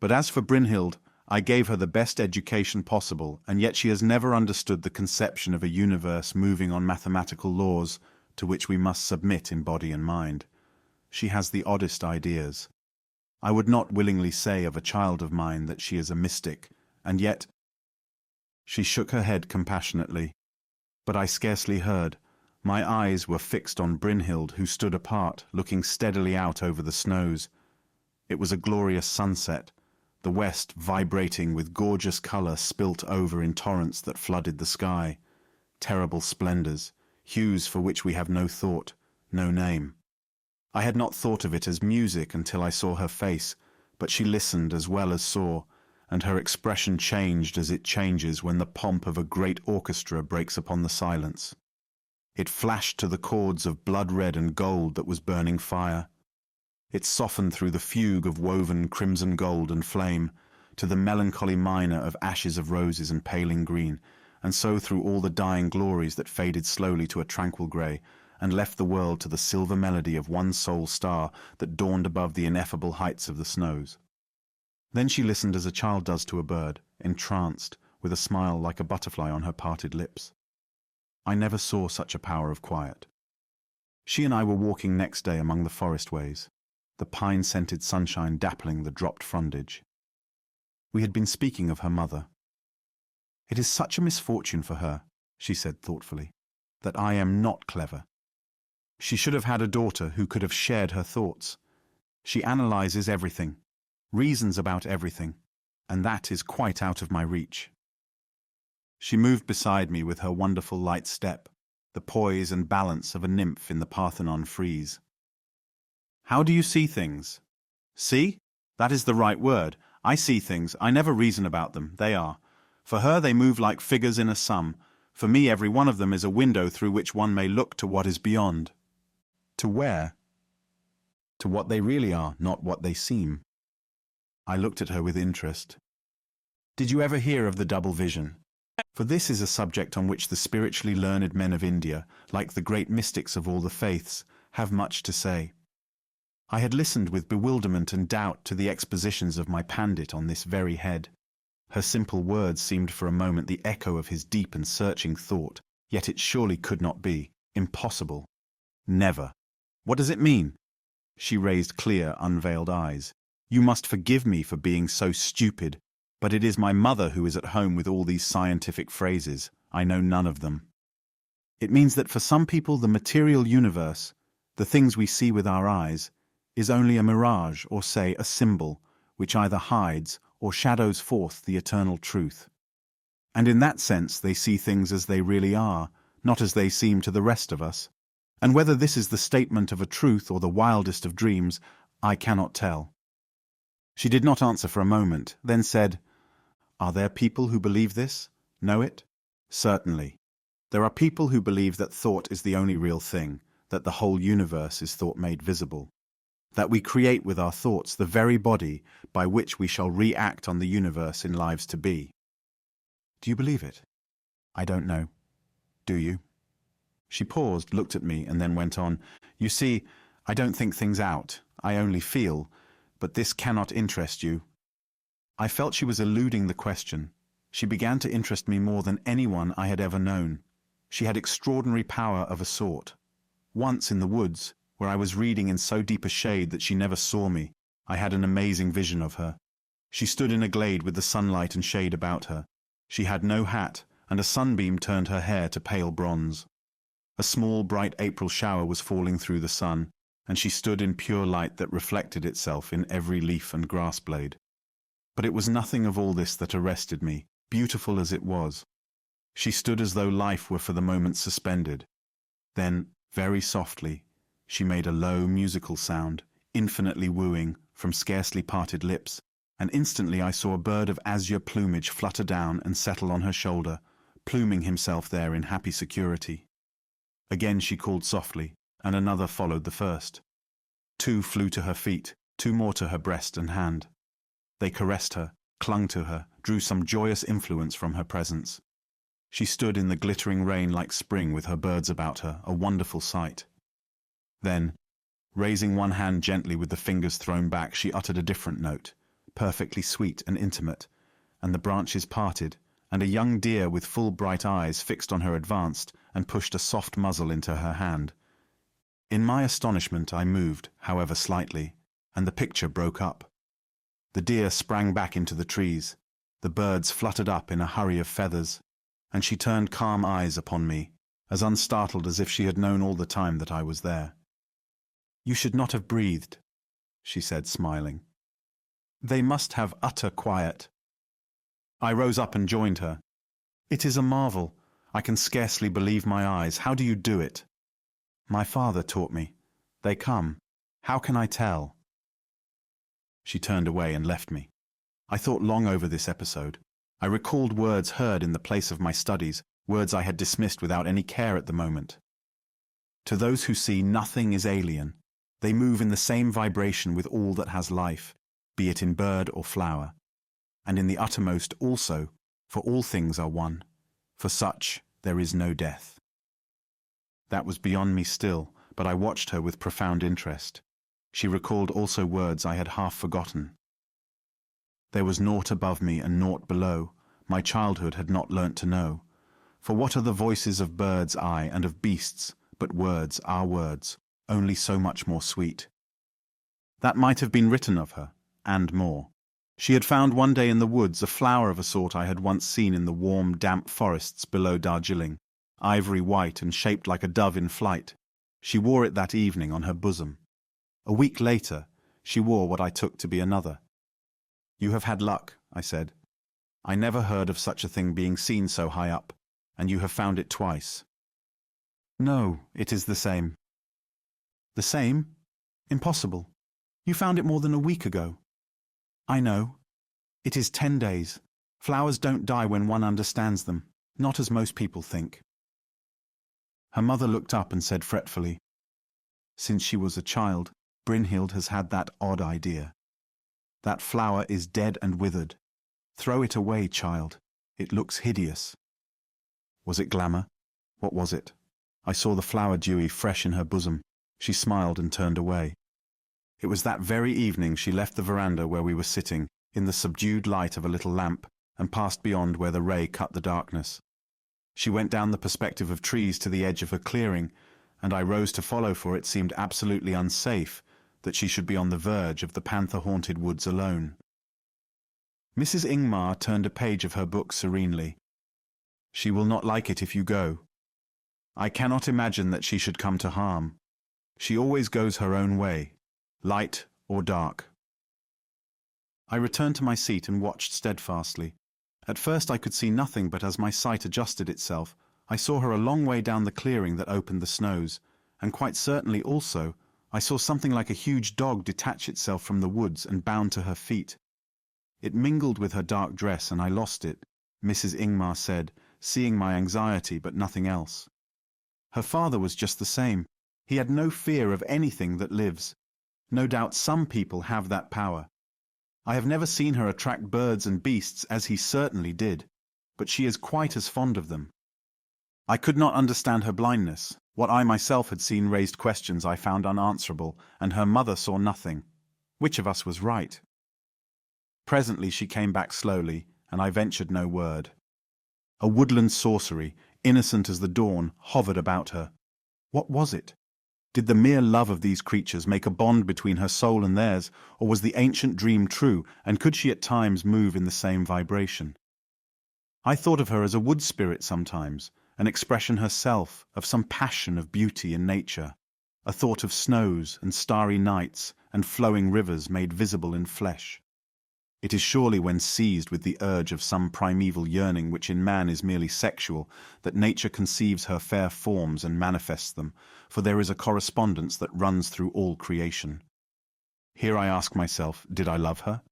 But as for Brinhild, I gave her the best education possible, and yet she has never understood the conception of a universe moving on mathematical laws to which we must submit in body and mind. She has the oddest ideas. I would not willingly say of a child of mine that she is a mystic, and yet—" She shook her head compassionately, but I scarcely heard. My eyes were fixed on Brinhild, who stood apart, looking steadily out over the snows. It was a glorious sunset, the west vibrating with gorgeous colour spilt over in torrents that flooded the sky. Terrible splendours, hues for which we have no thought, no name. I had not thought of it as music until I saw her face, but she listened as well as saw, and her expression changed as it changes when the pomp of a great orchestra breaks upon the silence. It flashed to the chords of blood red and gold that was burning fire. It softened through the fugue of woven crimson gold and flame, to the melancholy minor of ashes of roses and paling green, and so through all the dying glories that faded slowly to a tranquil grey, and left the world to the silver melody of one sole star that dawned above the ineffable heights of the snows. Then she listened as a child does to a bird, entranced, with a smile like a butterfly on her parted lips. I never saw such a power of quiet. She and I were walking next day among the forest ways, the pine-scented sunshine dappling the dropped frondage. We had been speaking of her mother. "It is such a misfortune for her," she said thoughtfully, "that I am not clever. She should have had a daughter who could have shared her thoughts. She analyzes everything, reasons about everything, and that is quite out of my reach." She moved beside me with her wonderful light step, the poise and balance of a nymph in the Parthenon frieze. "How do you see things?" "See? That is the right word. I see things. I never reason about them. They are. For her they move like figures in a sum. For me every one of them is a window through which one may look to what is beyond." "To where?" "To what they really are, not what they seem." I looked at her with interest. "Did you ever hear of the double vision?" For this is a subject on which the spiritually learned men of India, like the great mystics of all the faiths, have much to say. I had listened with bewilderment and doubt to the expositions of my Pandit on this very head. Her simple words seemed for a moment the echo of his deep and searching thought, yet it surely could not be. Impossible. Never. "What does it mean?" She raised clear, unveiled eyes. "You must forgive me for being so stupid, but it is my mother who is at home with all these scientific phrases. I know none of them. It means that for some people the material universe, the things we see with our eyes, is only a mirage or, say, a symbol, which either hides or shadows forth the eternal truth. And in that sense they see things as they really are, not as they seem to the rest of us. And whether this is the statement of a truth or the wildest of dreams, I cannot tell." She did not answer for a moment, then said, "Are there people who believe this? Know it?" "Certainly. There are people who believe that thought is the only real thing, that the whole universe is thought made visible, that we create with our thoughts the very body by which we shall react on the universe in lives to be." "Do you believe it?" "I don't know. Do you?" She paused, looked at me, and then went on, "You see, I don't think things out. I only feel. But this cannot interest you." I felt she was eluding the question. She began to interest me more than anyone I had ever known. She had extraordinary power of a sort. Once in the woods, where I was reading in so deep a shade that she never saw me, I had an amazing vision of her. She stood in a glade with the sunlight and shade about her. She had no hat, and a sunbeam turned her hair to pale bronze. A small, bright April shower was falling through the sun, and she stood in pure light that reflected itself in every leaf and grass blade. But it was nothing of all this that arrested me, beautiful as it was. She stood as though life were for the moment suspended. Then, very softly, she made a low, musical sound, infinitely wooing, from scarcely parted lips, and instantly I saw a bird of azure plumage flutter down and settle on her shoulder, pluming himself there in happy security. Again she called softly, and another followed the first. 2 flew to her feet, 2 more to her breast and hand. They caressed her, clung to her, drew some joyous influence from her presence. She stood in the glittering rain like spring with her birds about her, a wonderful sight. Then, raising one hand gently with the fingers thrown back, she uttered a different note, perfectly sweet and intimate, and the branches parted, and a young deer with full bright eyes fixed on her advanced and pushed a soft muzzle into her hand. In my astonishment I moved, however slightly, and the picture broke up. The deer sprang back into the trees, the birds fluttered up in a hurry of feathers, and she turned calm eyes upon me, as unstartled as if she had known all the time that I was there. "You should not have breathed," she said, smiling. "They must have utter quiet." I rose up and joined her. "It is a marvel. I can scarcely believe my eyes. How do you do it?" "My father taught me. They come. How can I tell?" She turned away and left me. I thought long over this episode. I recalled words heard in the place of my studies, words I had dismissed without any care at the moment. To those who see, nothing is alien. They move in the same vibration with all that has life, be it in bird or flower. And in the uttermost also, for all things are one. For such there is no death. That was beyond me still, but I watched her with profound interest. She recalled also words I had half forgotten. There was naught above me and naught below, my childhood had not learnt to know. For what are the voices of birds, aye, and of beasts, but words, our words, only so much more sweet? That might have been written of her, and more. She had found one day in the woods a flower of a sort I had once seen in the warm, damp forests below Darjeeling, ivory white and shaped like a dove in flight. She wore it that evening on her bosom. A week later, she wore what I took to be another. You have had luck, I said. I never heard of such a thing being seen so high up, and you have found it twice. No, it is the same. The same? Impossible. You found it more than a week ago. I know. It is 10 days. Flowers don't die when one understands them, not as most people think. Her mother looked up and said fretfully, Since she was a child, Brinhild has had that odd idea. That flower is dead and withered. Throw it away, child. It looks hideous. Was it glamour? What was it? I saw the flower dewy fresh in her bosom. She smiled and turned away. It was that very evening she left the veranda where we were sitting, in the subdued light of a little lamp, and passed beyond where the ray cut the darkness. She went down the perspective of trees to the edge of a clearing, and I rose to follow, for it seemed absolutely unsafe that she should be on the verge of the panther-haunted woods alone. Mrs. Ingmar turned a page of her book serenely. She will not like it if you go. I cannot imagine that she should come to harm. She always goes her own way, light or dark. I returned to my seat and watched steadfastly. At first I could see nothing, but as my sight adjusted itself, I saw her a long way down the clearing that opened the snows, and quite certainly also I saw something like a huge dog detach itself from the woods and bound to her feet. It mingled with her dark dress, and I lost it, Mrs. Ingmar said, seeing my anxiety but nothing else. Her father was just the same. He had no fear of anything that lives. No doubt some people have that power. I have never seen her attract birds and beasts as he certainly did, but she is quite as fond of them. I could not understand her blindness. What I myself had seen raised questions I found unanswerable, and her mother saw nothing. Which of us was right? Presently she came back slowly, and I ventured no word. A woodland sorcery, innocent as the dawn, hovered about her. What was it? Did the mere love of these creatures make a bond between her soul and theirs, or was the ancient dream true, and could she at times move in the same vibration? I thought of her as a wood spirit sometimes, an expression herself of some passion of beauty in nature, a thought of snows and starry nights and flowing rivers made visible in flesh. It is surely when seized with the urge of some primeval yearning which in man is merely sexual that nature conceives her fair forms and manifests them, for there is a correspondence that runs through all creation. Here I ask myself, did I love her?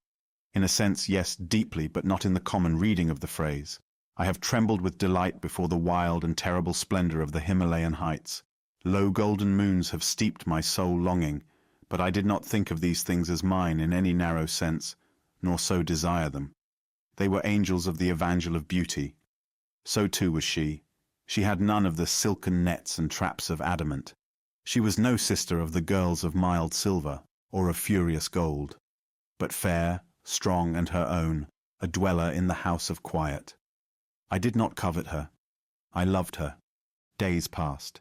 In a sense, yes, deeply, but not in the common reading of the phrase. I have trembled with delight before the wild and terrible splendor of the Himalayan heights. Low golden moons have steeped my soul longing, but I did not think of these things as mine in any narrow sense, nor so desire them. They were angels of the evangel of beauty. So too was she. She had none of the silken nets and traps of adamant. She was no sister of the girls of mild silver, or of furious gold, but fair, strong and her own, a dweller in the house of quiet. I did not covet her. I loved her. Days passed.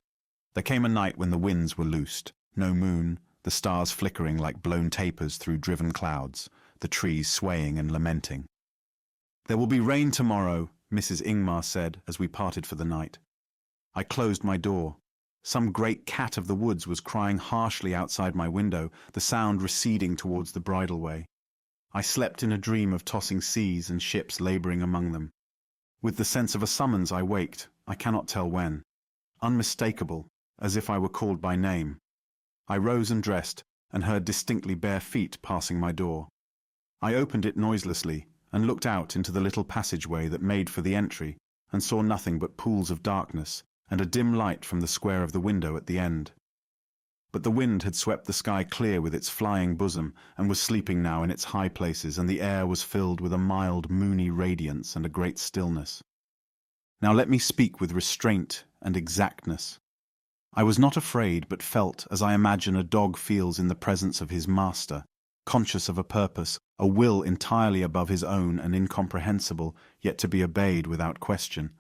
There came a night when the winds were loosed, no moon, the stars flickering like blown tapers through driven clouds, the trees swaying and lamenting. There will be rain tomorrow, Mrs. Ingmar said as we parted for the night. I closed my door. Some great cat of the woods was crying harshly outside my window, the sound receding towards the bridleway. I slept in a dream of tossing seas and ships labouring among them. With the sense of a summons I waked, I cannot tell when. Unmistakable, as if I were called by name. I rose and dressed, and heard distinctly bare feet passing my door. I opened it noiselessly, and looked out into the little passageway that made for the entry, and saw nothing but pools of darkness, and a dim light from the square of the window at the end. But the wind had swept the sky clear with its flying bosom, and was sleeping now in its high places, and the air was filled with a mild, moony radiance and a great stillness. Now let me speak with restraint and exactness. I was not afraid, but felt as I imagine a dog feels in the presence of his master, conscious of a purpose, a will entirely above his own and incomprehensible, yet to be obeyed without question.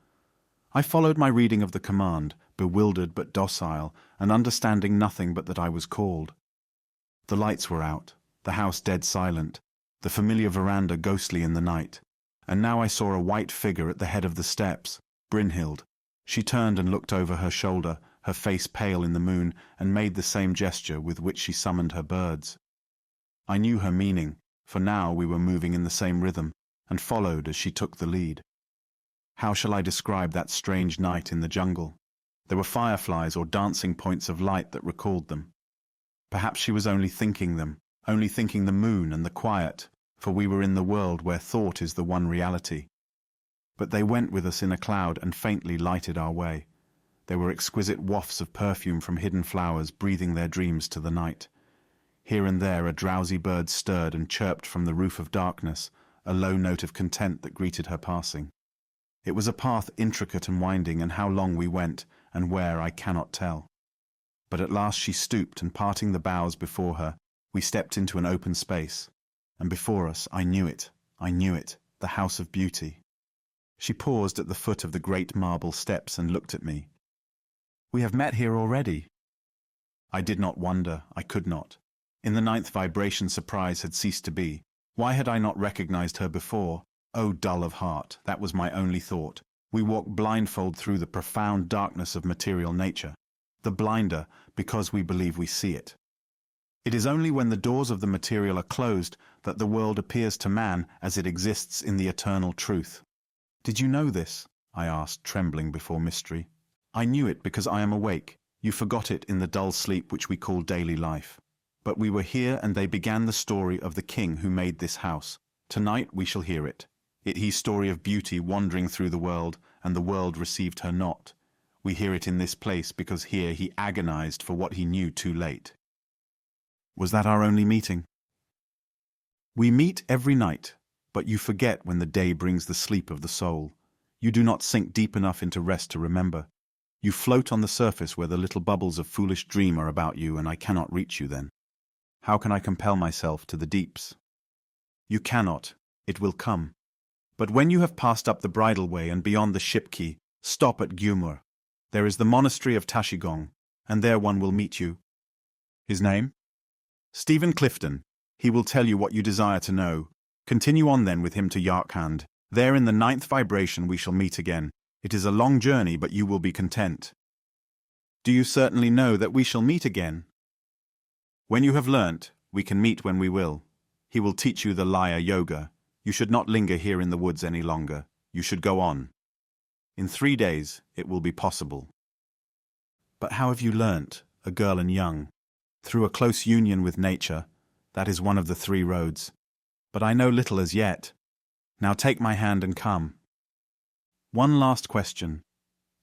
I followed my reading of the command, bewildered but docile, and understanding nothing but that I was called. The lights were out, the house dead silent, the familiar veranda ghostly in the night, and now I saw a white figure at the head of the steps, Brinhild. She turned and looked over her shoulder, her face pale in the moon, and made the same gesture with which she summoned her birds. I knew her meaning. for now we were moving in the same rhythm, and followed as she took the lead. How shall I describe that strange night in the jungle? There were fireflies or dancing points of light that recalled them. Perhaps she was only thinking them, only thinking the moon and the quiet, for we were in the world where thought is the one reality. But they went with us in a cloud and faintly lighted our way. There were exquisite wafts of perfume from hidden flowers breathing their dreams to the night. Here and there a drowsy bird stirred and chirped from the roof of darkness, a low note of content that greeted her passing. It was a path intricate and winding, and how long we went, and where I cannot tell. But at last she stooped, and parting the boughs before her, we stepped into an open space. And before us, I knew it, the House of Beauty. She paused at the foot of the great marble steps and looked at me. "We have met here already." I did not wonder, I could not. In the ninth vibration surprise had ceased to be. Why had I not recognized her before? Oh, dull of heart, that was my only thought. We walk blindfold through the profound darkness of material nature. The blinder, because we believe we see it. It is only when the doors of the material are closed that the world appears to man as it exists in the eternal truth. "Did you know this?" I asked, trembling before mystery. "I knew it because I am awake. You forgot it in the dull sleep which we call daily life. But we were here, and they began the story of the king who made this house. Tonight we shall hear it. His story of beauty wandering through the world, and the world received her not. We hear it in this place because here he agonized for what he knew too late." Was that our only meeting? "We meet every night, but you forget when the day brings the sleep of the soul. You do not sink deep enough into rest to remember. You float on the surface where the little bubbles of foolish dream are about you, and I cannot reach you then. How can I compel myself to the deeps?" "You cannot. It will come. But when you have passed up the bridle way and beyond the ship quay, stop at Gyumur. There is the monastery of Tashigong, and there one will meet you." "His name?" "Stephen Clifton. He will tell you what you desire to know. Continue on then with him to Yarkhand. There in the ninth vibration we shall meet again. It is a long journey, but you will be content." "Do you certainly know that we shall meet again?" "When you have learnt, we can meet when we will. He will teach you the Laya Yoga. You should not linger here in the woods any longer. You should go on. In 3 days it will be possible." "But how have you learnt, a girl and young?" "Through a close union with nature. That is one of the 3 roads. But I know little as yet. Now take my hand and come." "One last question.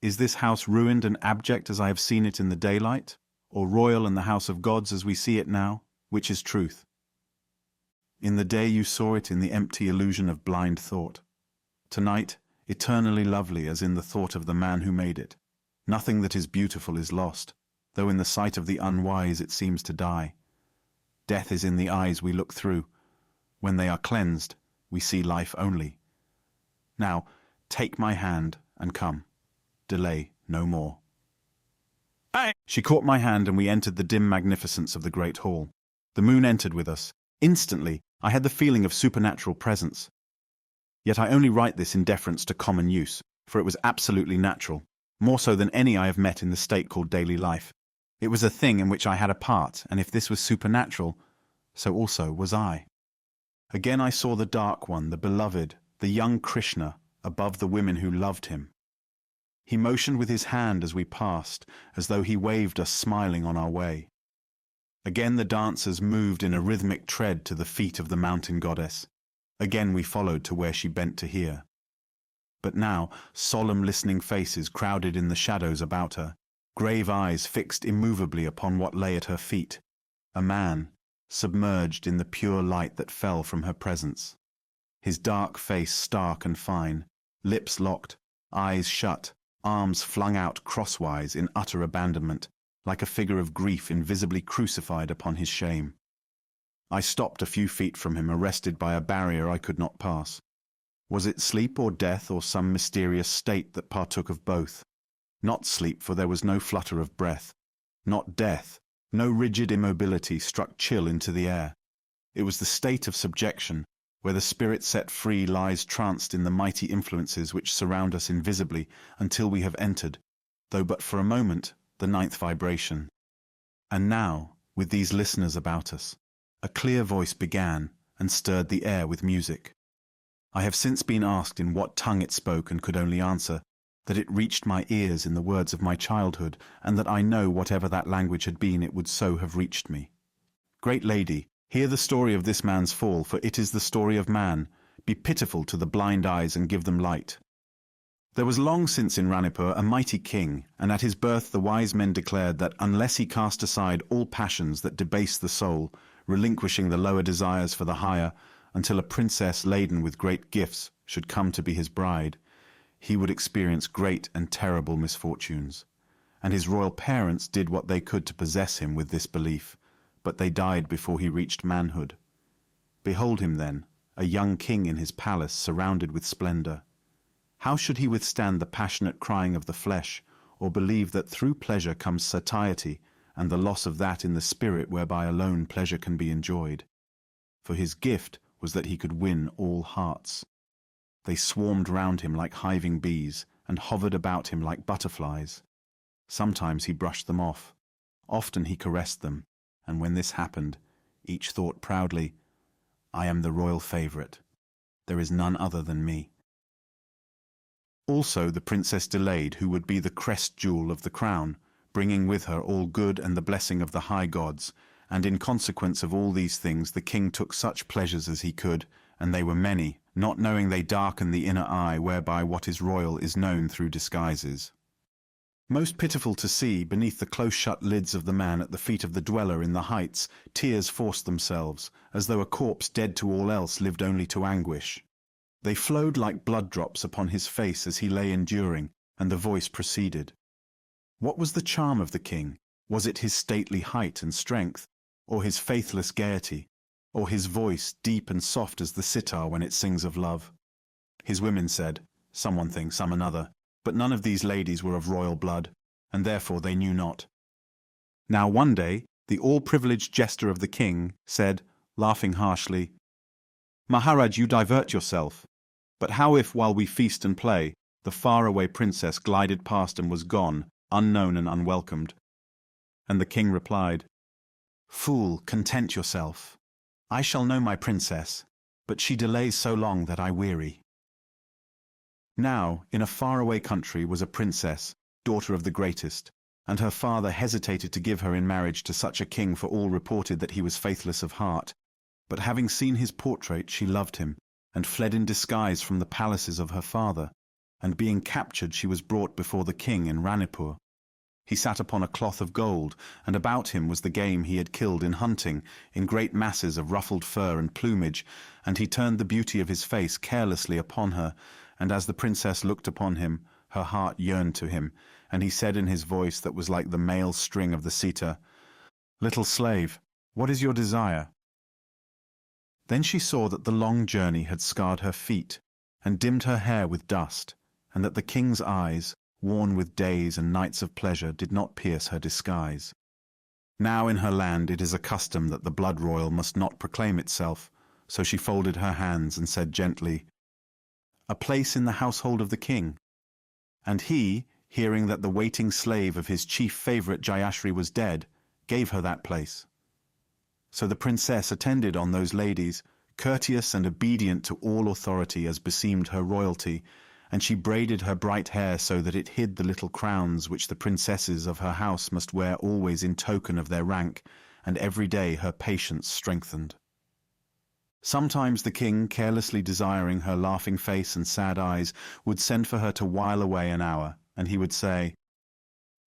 Is this house ruined and abject as I have seen it in the daylight, or royal and the house of gods as we see it now? Which is truth?" "In the day you saw it in the empty illusion of blind thought. Tonight, eternally lovely as in the thought of the man who made it. Nothing that is beautiful is lost, though in the sight of the unwise it seems to die. Death is in the eyes we look through. When they are cleansed, we see life only. Now, take my hand and come. Delay no more." She caught my hand and we entered the dim magnificence of the great hall. The moon entered with us. Instantly, I had the feeling of supernatural presence. Yet I only write this in deference to common use, for it was absolutely natural, more so than any I have met in the state called daily life. It was a thing in which I had a part, and if this was supernatural, so also was I. Again I saw the Dark One, the beloved, the young Krishna, above the women who loved him. He motioned with his hand as we passed, as though he waved us smiling on our way. Again the dancers moved in a rhythmic tread to the feet of the mountain goddess. Again we followed to where she bent to hear. But now solemn listening faces crowded in the shadows about her, grave eyes fixed immovably upon what lay at her feet. A man, submerged in the pure light that fell from her presence. His dark face stark and fine, lips locked, eyes shut, arms flung out crosswise in utter abandonment, like a figure of grief invisibly crucified upon his shame. I stopped a few feet from him, arrested by a barrier I could not pass. Was it sleep or death or some mysterious state that partook of both? Not sleep, for there was no flutter of breath. Not death, no rigid immobility struck chill into the air. It was the state of subjection, where the spirit set free lies tranced in the mighty influences which surround us invisibly until we have entered, though but for a moment, the ninth vibration. And now, with these listeners about us, a clear voice began, and stirred the air with music. I have since been asked in what tongue it spoke and could only answer that it reached my ears in the words of my childhood, and that I know whatever that language had been, it would so have reached me. Great lady, hear the story of this man's fall, for it is the story of man. Be pitiful to the blind eyes and give them light. There was long since in Ranipur a mighty king, and at his birth the wise men declared that unless he cast aside all passions that debase the soul, relinquishing the lower desires for the higher, until a princess laden with great gifts should come to be his bride, he would experience great and terrible misfortunes. And his royal parents did what they could to possess him with this belief, but they died before he reached manhood. Behold him then, a young king in his palace surrounded with splendor. How should he withstand the passionate crying of the flesh, or believe that through pleasure comes satiety, and the loss of that in the spirit whereby alone pleasure can be enjoyed? For his gift was that he could win all hearts. They swarmed round him like hiving bees, and hovered about him like butterflies. Sometimes he brushed them off. Often he caressed them, and when this happened, each thought proudly, I am the royal favourite. There is none other than me. Also the princess delayed, who would be the crest jewel of the crown, bringing with her all good and the blessing of the high gods, and in consequence of all these things the king took such pleasures as he could, and they were many, not knowing they darken the inner eye, whereby what is royal is known through disguises. Most pitiful to see, beneath the close-shut lids of the man at the feet of the dweller in the heights, tears forced themselves, as though a corpse dead to all else lived only to anguish. They flowed like blood drops upon his face as he lay enduring, and the voice proceeded. What was the charm of the king? Was it his stately height and strength, or his faithless gaiety, or his voice deep and soft as the sitar when it sings of love? His women said, some one thing, some another, but none of these ladies were of royal blood, and therefore they knew not. Now one day the all-privileged jester of the king said, laughing harshly, Maharaj, you divert yourself. But how if, while we feast and play, the far-away princess glided past and was gone, unknown and unwelcomed? And the king replied, Fool, content yourself. I shall know my princess, but she delays so long that I weary. Now, in a faraway country was a princess, daughter of the greatest, and her father hesitated to give her in marriage to such a king, for all reported that he was faithless of heart. But having seen his portrait, she loved him, and fled in disguise from the palaces of her father, and being captured she was brought before the king in Ranipur. He sat upon a cloth of gold, and about him was the game he had killed in hunting, in great masses of ruffled fur and plumage, and he turned the beauty of his face carelessly upon her, and as the princess looked upon him, her heart yearned to him, and he said in his voice that was like the male string of the cedar, Little slave, what is your desire? Then she saw that the long journey had scarred her feet, and dimmed her hair with dust, and that the king's eyes, worn with days and nights of pleasure, did not pierce her disguise. Now in her land it is a custom that the blood royal must not proclaim itself, so she folded her hands and said gently, A place in the household of the king. And he, hearing that the waiting slave of his chief favourite Jayashri was dead, gave her that place. So the princess attended on those ladies, courteous and obedient to all authority as beseemed her royalty, and she braided her bright hair so that it hid the little crowns which the princesses of her house must wear always in token of their rank, and every day her patience strengthened. Sometimes the king, carelessly desiring her laughing face and sad eyes, would send for her to while away an hour, and he would say,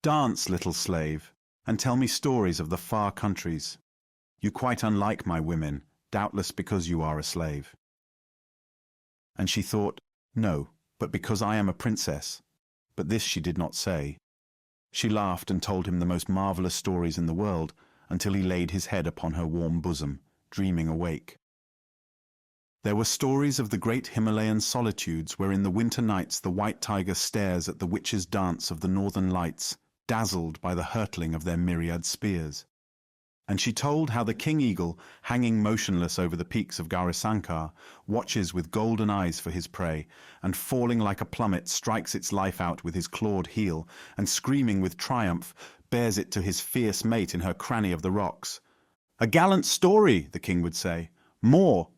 Dance, little slave, and tell me stories of the far countries. You quite unlike my women, doubtless because you are a slave. And she thought, No, but because I am a princess. But this she did not say. She laughed and told him the most marvellous stories in the world, until he laid his head upon her warm bosom, dreaming awake. There were stories of the great Himalayan solitudes where in the winter nights the white tiger stares at the witches' dance of the northern lights, dazzled by the hurtling of their myriad spears. And she told how the king eagle, hanging motionless over the peaks of Gaurisankar, watches with golden eyes for his prey, and falling like a plummet strikes its life out with his clawed heel, and screaming with triumph, bears it to his fierce mate in her cranny of the rocks. A gallant story, the king would say. More,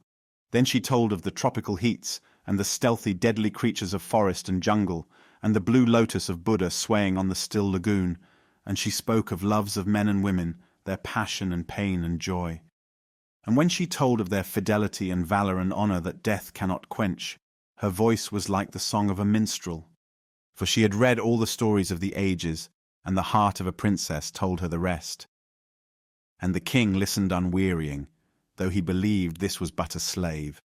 Then she told of the tropical heats, and the stealthy, deadly creatures of forest and jungle, and the blue lotus of Buddha swaying on the still lagoon, and she spoke of loves of men and women, their passion and pain and joy. And when she told of their fidelity and valor and honor that death cannot quench, her voice was like the song of a minstrel. For she had read all the stories of the ages, and the heart of a princess told her the rest. And the king listened unwearying, though he believed this was but a slave.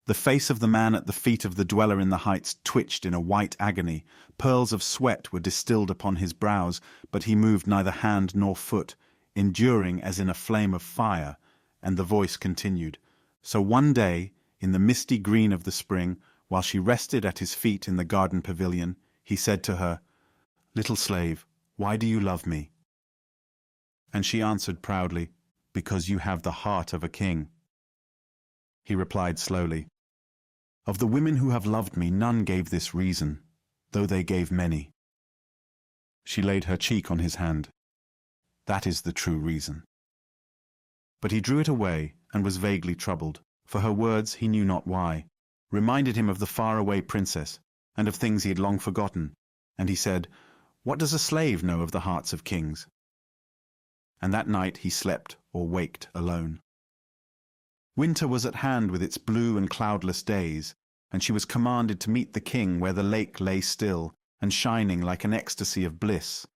The face of the man at the feet of the dweller in the heights twitched in a white agony. Pearls of sweat were distilled upon his brows, but he moved neither hand nor foot, enduring as in a flame of fire, and the voice continued. So one day, in the misty green of the spring, while she rested at his feet in the garden pavilion, he said to her, "Little slave, why do you love me?" And she answered proudly, "Because you have the heart of a king." He replied slowly, "Of the women who have loved me, none gave this reason, though they gave many." She laid her cheek on his hand. "That is the true reason." But he drew it away and was vaguely troubled, for her words, he knew not why, reminded him of the faraway princess and of things he had long forgotten, and he said, "What does a slave know of the hearts of kings?" And that night he slept or waked alone. Winter was at hand with its blue and cloudless days, and she was commanded to meet the king where the lake lay still and shining like an ecstasy of bliss,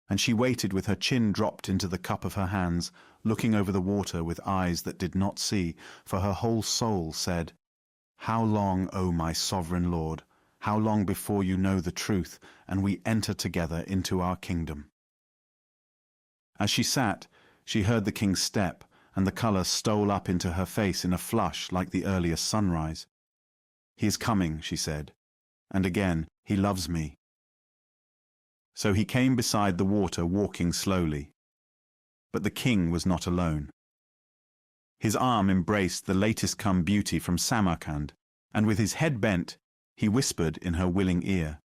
and she waited with her chin dropped into the cup of her hands, looking over the water with eyes that did not see, for her whole soul said, "How long, O my sovereign lord, how long before you know the truth, and we enter together into our kingdom?" As she sat, she heard the king's step, and the colour stole up into her face in a flush like the earliest sunrise. "He is coming," she said, and again, "He loves me." So he came beside the water walking slowly. But the king was not alone. His arm embraced the latest come beauty from Samarkand, and with his head bent, he whispered in her willing ear.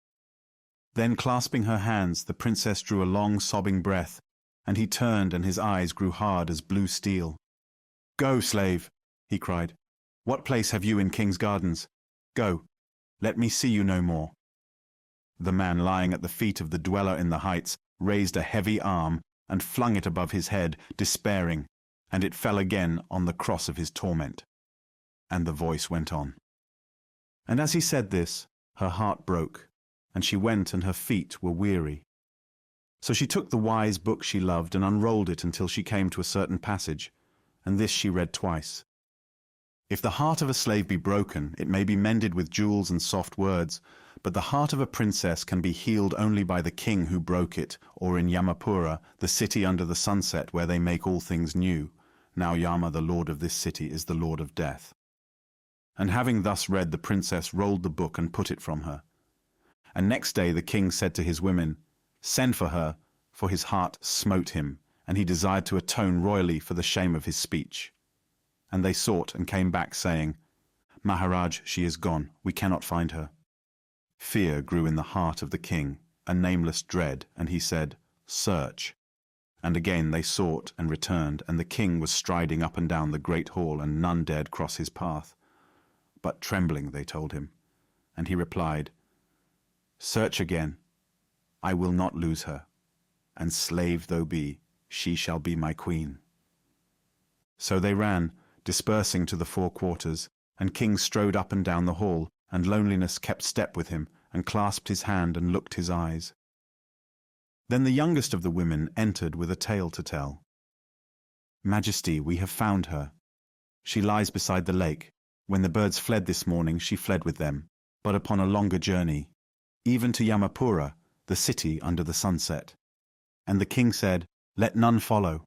Then clasping her hands, the princess drew a long sobbing breath, and he turned and his eyes grew hard as blue steel. "Go, slave," he cried. "What place have you in King's Gardens? Go, let me see you no more." The man lying at the feet of the dweller in the heights raised a heavy arm and flung it above his head, despairing, and it fell again on the cross of his torment. And the voice went on. And as he said this, her heart broke, and she went and her feet were weary. So she took the wise book she loved and unrolled it until she came to a certain passage, and this she read twice. "If the heart of a slave be broken, it may be mended with jewels and soft words, but the heart of a princess can be healed only by the king who broke it, or in Yamapura, the city under the sunset where they make all things new. Now Yama, the lord of this city, is the lord of death." And having thus read, the princess rolled the book and put it from her. And next day the king said to his women, "Send for her," for his heart smote him, and he desired to atone royally for the shame of his speech. And they sought and came back, saying, "Maharaj, she is gone, we cannot find her." Fear grew in the heart of the king, a nameless dread, and he said, "Search." And again they sought and returned, and the king was striding up and down the great hall, and none dared cross his path. But trembling they told him, and he replied, "Search again. I will not lose her, and slave though be, she shall be my queen." So they ran, dispersing to the four quarters, and King strode up and down the hall, and loneliness kept step with him, and clasped his hand and looked his eyes. Then the youngest of the women entered with a tale to tell. "Majesty, we have found her. She lies beside the lake. When the birds fled this morning, she fled with them, but upon a longer journey, even to Yamapura, the city under the sunset." And the king said, "Let none follow."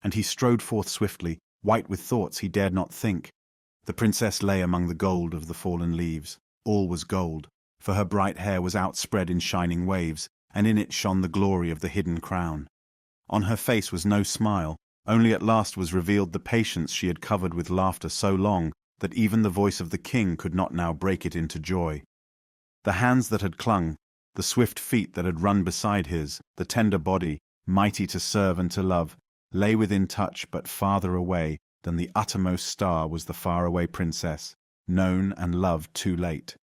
And he strode forth swiftly, white with thoughts he dared not think. The princess lay among the gold of the fallen leaves. All was gold, for her bright hair was outspread in shining waves, and in it shone the glory of the hidden crown. On her face was no smile, only at last was revealed the patience she had covered with laughter so long that even the voice of the king could not now break it into joy. The hands that had clung, the swift feet that had run beside his, the tender body, mighty to serve and to love, lay within touch but farther away, than the uttermost star was the faraway princess, known and loved too late.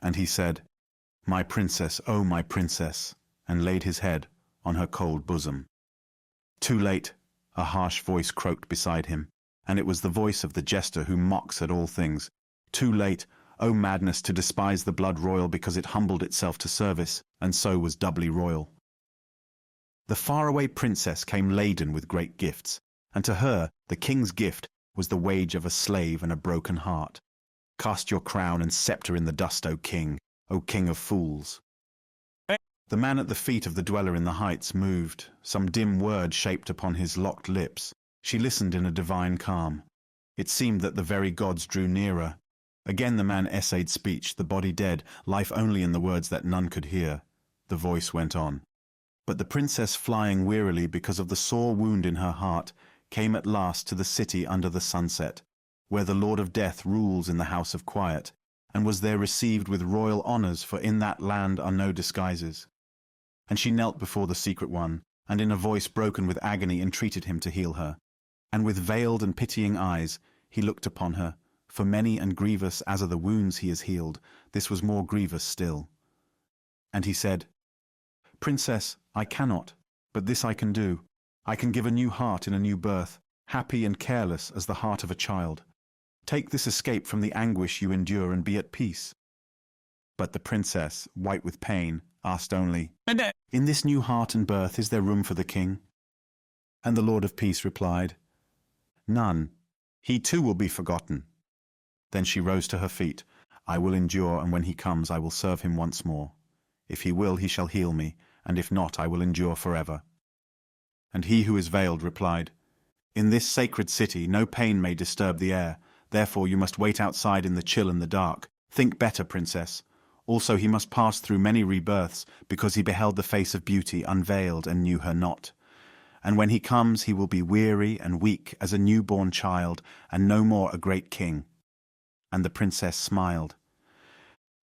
And he said, "My princess, oh my princess," and laid his head on her cold bosom. "Too late," a harsh voice croaked beside him, and it was the voice of the jester who mocks at all things. "Too late, oh madness, to despise the blood royal because it humbled itself to service, and so was doubly royal." The faraway princess came laden with great gifts, and to her the king's gift was the wage of a slave and a broken heart. "Cast your crown and scepter in the dust, O king of fools." The man at the feet of the dweller in the heights moved, some dim word shaped upon his locked lips. She listened in a divine calm. It seemed that the very gods drew nearer. Again the man essayed speech, the body dead, life only in the words that none could hear. The voice went on. But the princess, flying wearily because of the sore wound in her heart, came at last to the city under the sunset, where the Lord of Death rules in the House of Quiet, and was there received with royal honors, for in that land are no disguises. And she knelt before the secret one, and in a voice broken with agony entreated him to heal her. And with veiled and pitying eyes he looked upon her, for many and grievous as are the wounds he has healed, this was more grievous still. And he said, "Princess, I cannot, but this I can do. I can give a new heart in a new birth, happy and careless as the heart of a child. Take this escape from the anguish you endure and be at peace." But the princess, white with pain, asked only, "In this new heart and birth is there room for the king?" And the Lord of Peace replied, "None. He too will be forgotten." Then she rose to her feet. "I will endure, and when he comes I will serve him once more. If he will, he shall heal me, and if not, I will endure forever." And he who is veiled replied, "In this sacred city no pain may disturb the air, therefore you must wait outside in the chill and the dark. Think better, princess. Also he must pass through many rebirths, because he beheld the face of beauty unveiled and knew her not. And when he comes he will be weary and weak as a newborn child, and no more a great king." And the princess smiled.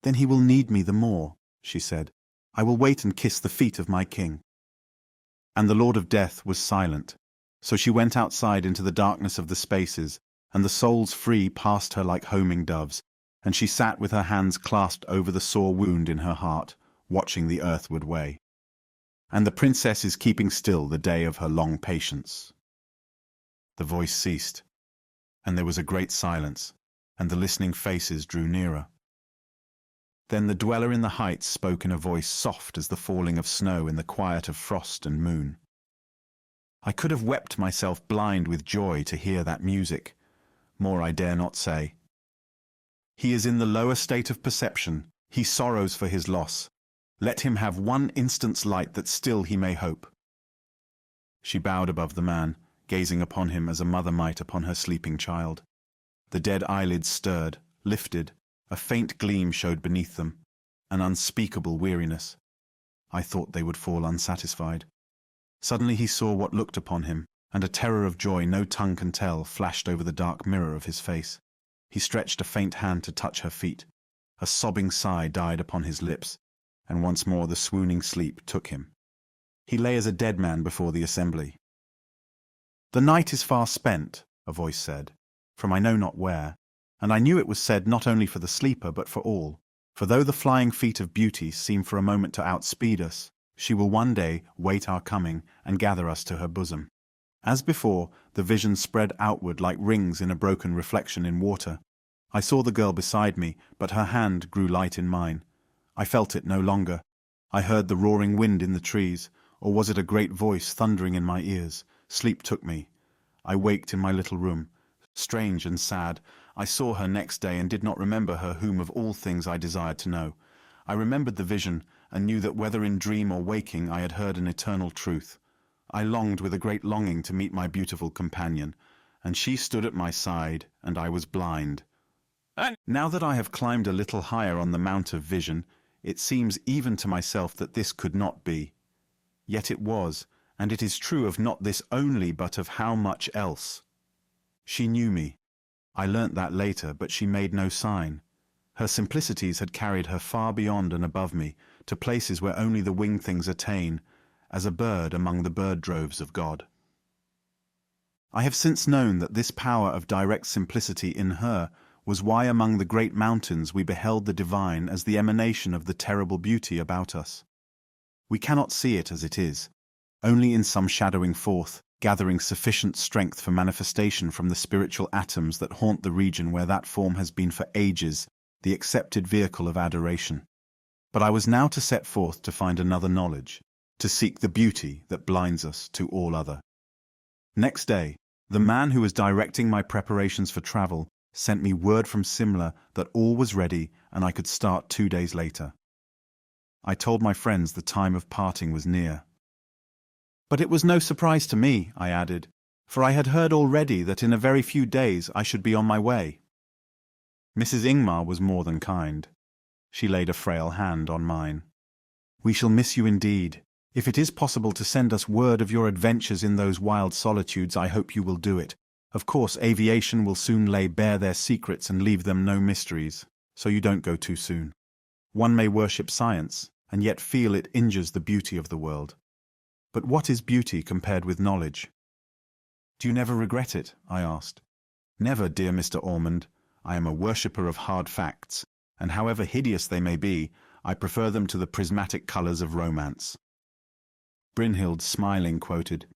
"Then he will need me the more," she said. "I will wait and kiss the feet of my king." And the Lord of Death was silent. So she went outside into the darkness of the spaces, and the souls free passed her like homing doves, and she sat with her hands clasped over the sore wound in her heart, watching the earthward way. And the princess is keeping still the day of her long patience. The voice ceased, and there was a great silence, and the listening faces drew nearer. Then the dweller in the heights spoke in a voice soft as the falling of snow in the quiet of frost and moon. I could have wept myself blind with joy to hear that music. More I dare not say. He is in the lower state of perception. He sorrows for his loss. Let him have one instant's light that still he may hope. She bowed above the man, gazing upon him as a mother might upon her sleeping child. The dead eyelids stirred, lifted. A faint gleam showed beneath them, an unspeakable weariness. I thought they would fall unsatisfied. Suddenly he saw what looked upon him, and a terror of joy no tongue can tell flashed over the dark mirror of his face. He stretched a faint hand to touch her feet. A sobbing sigh died upon his lips, and once more the swooning sleep took him. He lay as a dead man before the assembly. "The night is far spent," a voice said, from I know not where, and I knew it was said not only for the sleeper but for all. For though the flying feet of beauty seem for a moment to outspeed us, she will one day wait our coming and gather us to her bosom. As before, the vision spread outward like rings in a broken reflection in water. I saw the girl beside me, but her hand grew light in mine. I felt it no longer. I heard the roaring wind in the trees, or was it a great voice thundering in my ears? Sleep took me. I waked in my little room. Strange and sad, I saw her next day and did not remember her whom of all things I desired to know. I remembered the vision, and knew that whether in dream or waking I had heard an eternal truth. I longed with a great longing to meet my beautiful companion, and she stood at my side, and I was blind. Now that I have climbed a little higher on the mount of vision, it seems even to myself that this could not be. Yet it was, and it is true of not this only, but of how much else. She knew me. I learnt that later, but she made no sign. Her simplicities had carried her far beyond and above me, to places where only the winged things attain, as a bird among the bird droves of God. I have since known that this power of direct simplicity in her was why among the great mountains we beheld the divine as the emanation of the terrible beauty about us. We cannot see it as it is, only in some shadowing forth, gathering sufficient strength for manifestation from the spiritual atoms that haunt the region where that form has been for ages the accepted vehicle of adoration. But I was now to set forth to find another knowledge, to seek the beauty that blinds us to all other. Next day, the man who was directing my preparations for travel sent me word from Simla that all was ready and I could start 2 days later. I told my friends the time of parting was near. But it was no surprise to me, I added, for I had heard already that in a very few days I should be on my way. Mrs. Ingmar was more than kind. She laid a frail hand on mine. We shall miss you indeed. If it is possible to send us word of your adventures in those wild solitudes, I hope you will do it. Of course, aviation will soon lay bare their secrets and leave them no mysteries, so you don't go too soon. One may worship science, and yet feel it injures the beauty of the world. But what is beauty compared with knowledge? Do you never regret it? I asked. Never, dear Mr. Ormond. I am a worshipper of hard facts, and however hideous they may be, I prefer them to the prismatic colours of romance. Brinhild, smiling, quoted,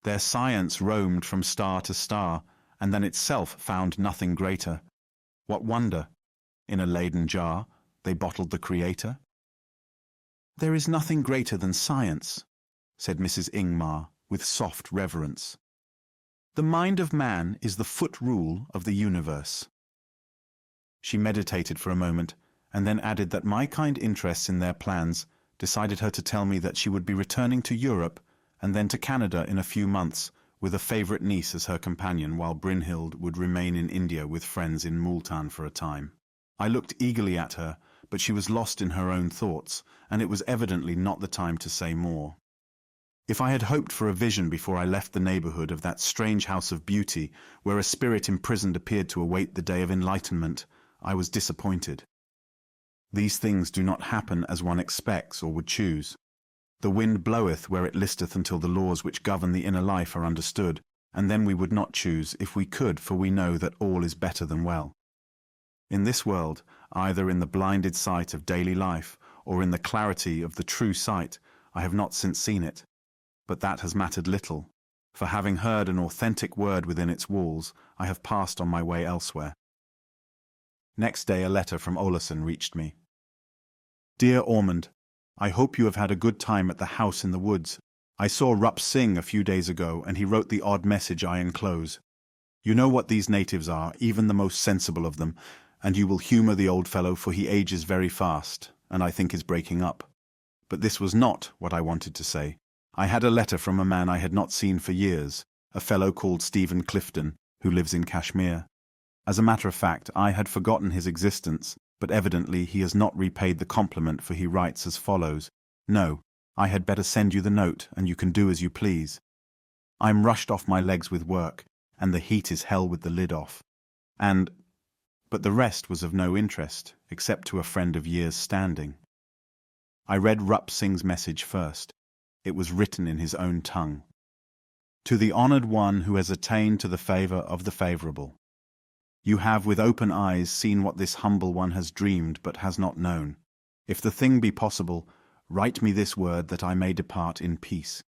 "Their science roamed from star to star, and then itself found nothing greater. What wonder? In a Leyden jar, they bottled the Creator?" "There is nothing greater than science," said Mrs. Ingmar, with soft reverence. "The mind of man is the foot rule of the universe." She meditated for a moment, and then added that my kind interests in their plans decided her to tell me that she would be returning to Europe and then to Canada in a few months, with a favourite niece as her companion, while Brinhild would remain in India with friends in Multan for a time. I looked eagerly at her, but she was lost in her own thoughts, and it was evidently not the time to say more. If I had hoped for a vision before I left the neighbourhood of that strange house of beauty, where a spirit imprisoned appeared to await the day of enlightenment, I was disappointed. These things do not happen as one expects or would choose. The wind bloweth where it listeth until the laws which govern the inner life are understood, and then we would not choose if we could, for we know that all is better than well. In this world, either in the blinded sight of daily life or in the clarity of the true sight, I have not since seen it. But that has mattered little, for having heard an authentic word within its walls, I have passed on my way elsewhere. Next day a letter from Olason reached me. "Dear Ormond, I hope you have had a good time at the house in the woods. I saw Rupp Singh a few days ago, and he wrote the odd message I enclose. You know what these natives are, even the most sensible of them, and you will humour the old fellow, for he ages very fast, and I think is breaking up. But this was not what I wanted to say. I had a letter from a man I had not seen for years, a fellow called Stephen Clifton, who lives in Kashmir. As a matter of fact, I had forgotten his existence, but evidently he has not repaid the compliment, for he writes as follows. No, I had better send you the note, and you can do as you please. I'm rushed off my legs with work, and the heat is hell with the lid off. But the rest was of no interest, except to a friend of years' standing. I read Rupp Singh's message first. It was written in his own tongue. To the honoured one who has attained to the favour of the favourable. You have with open eyes seen what this humble one has dreamed but has not known. If the thing be possible, write me this word that I may depart in peace.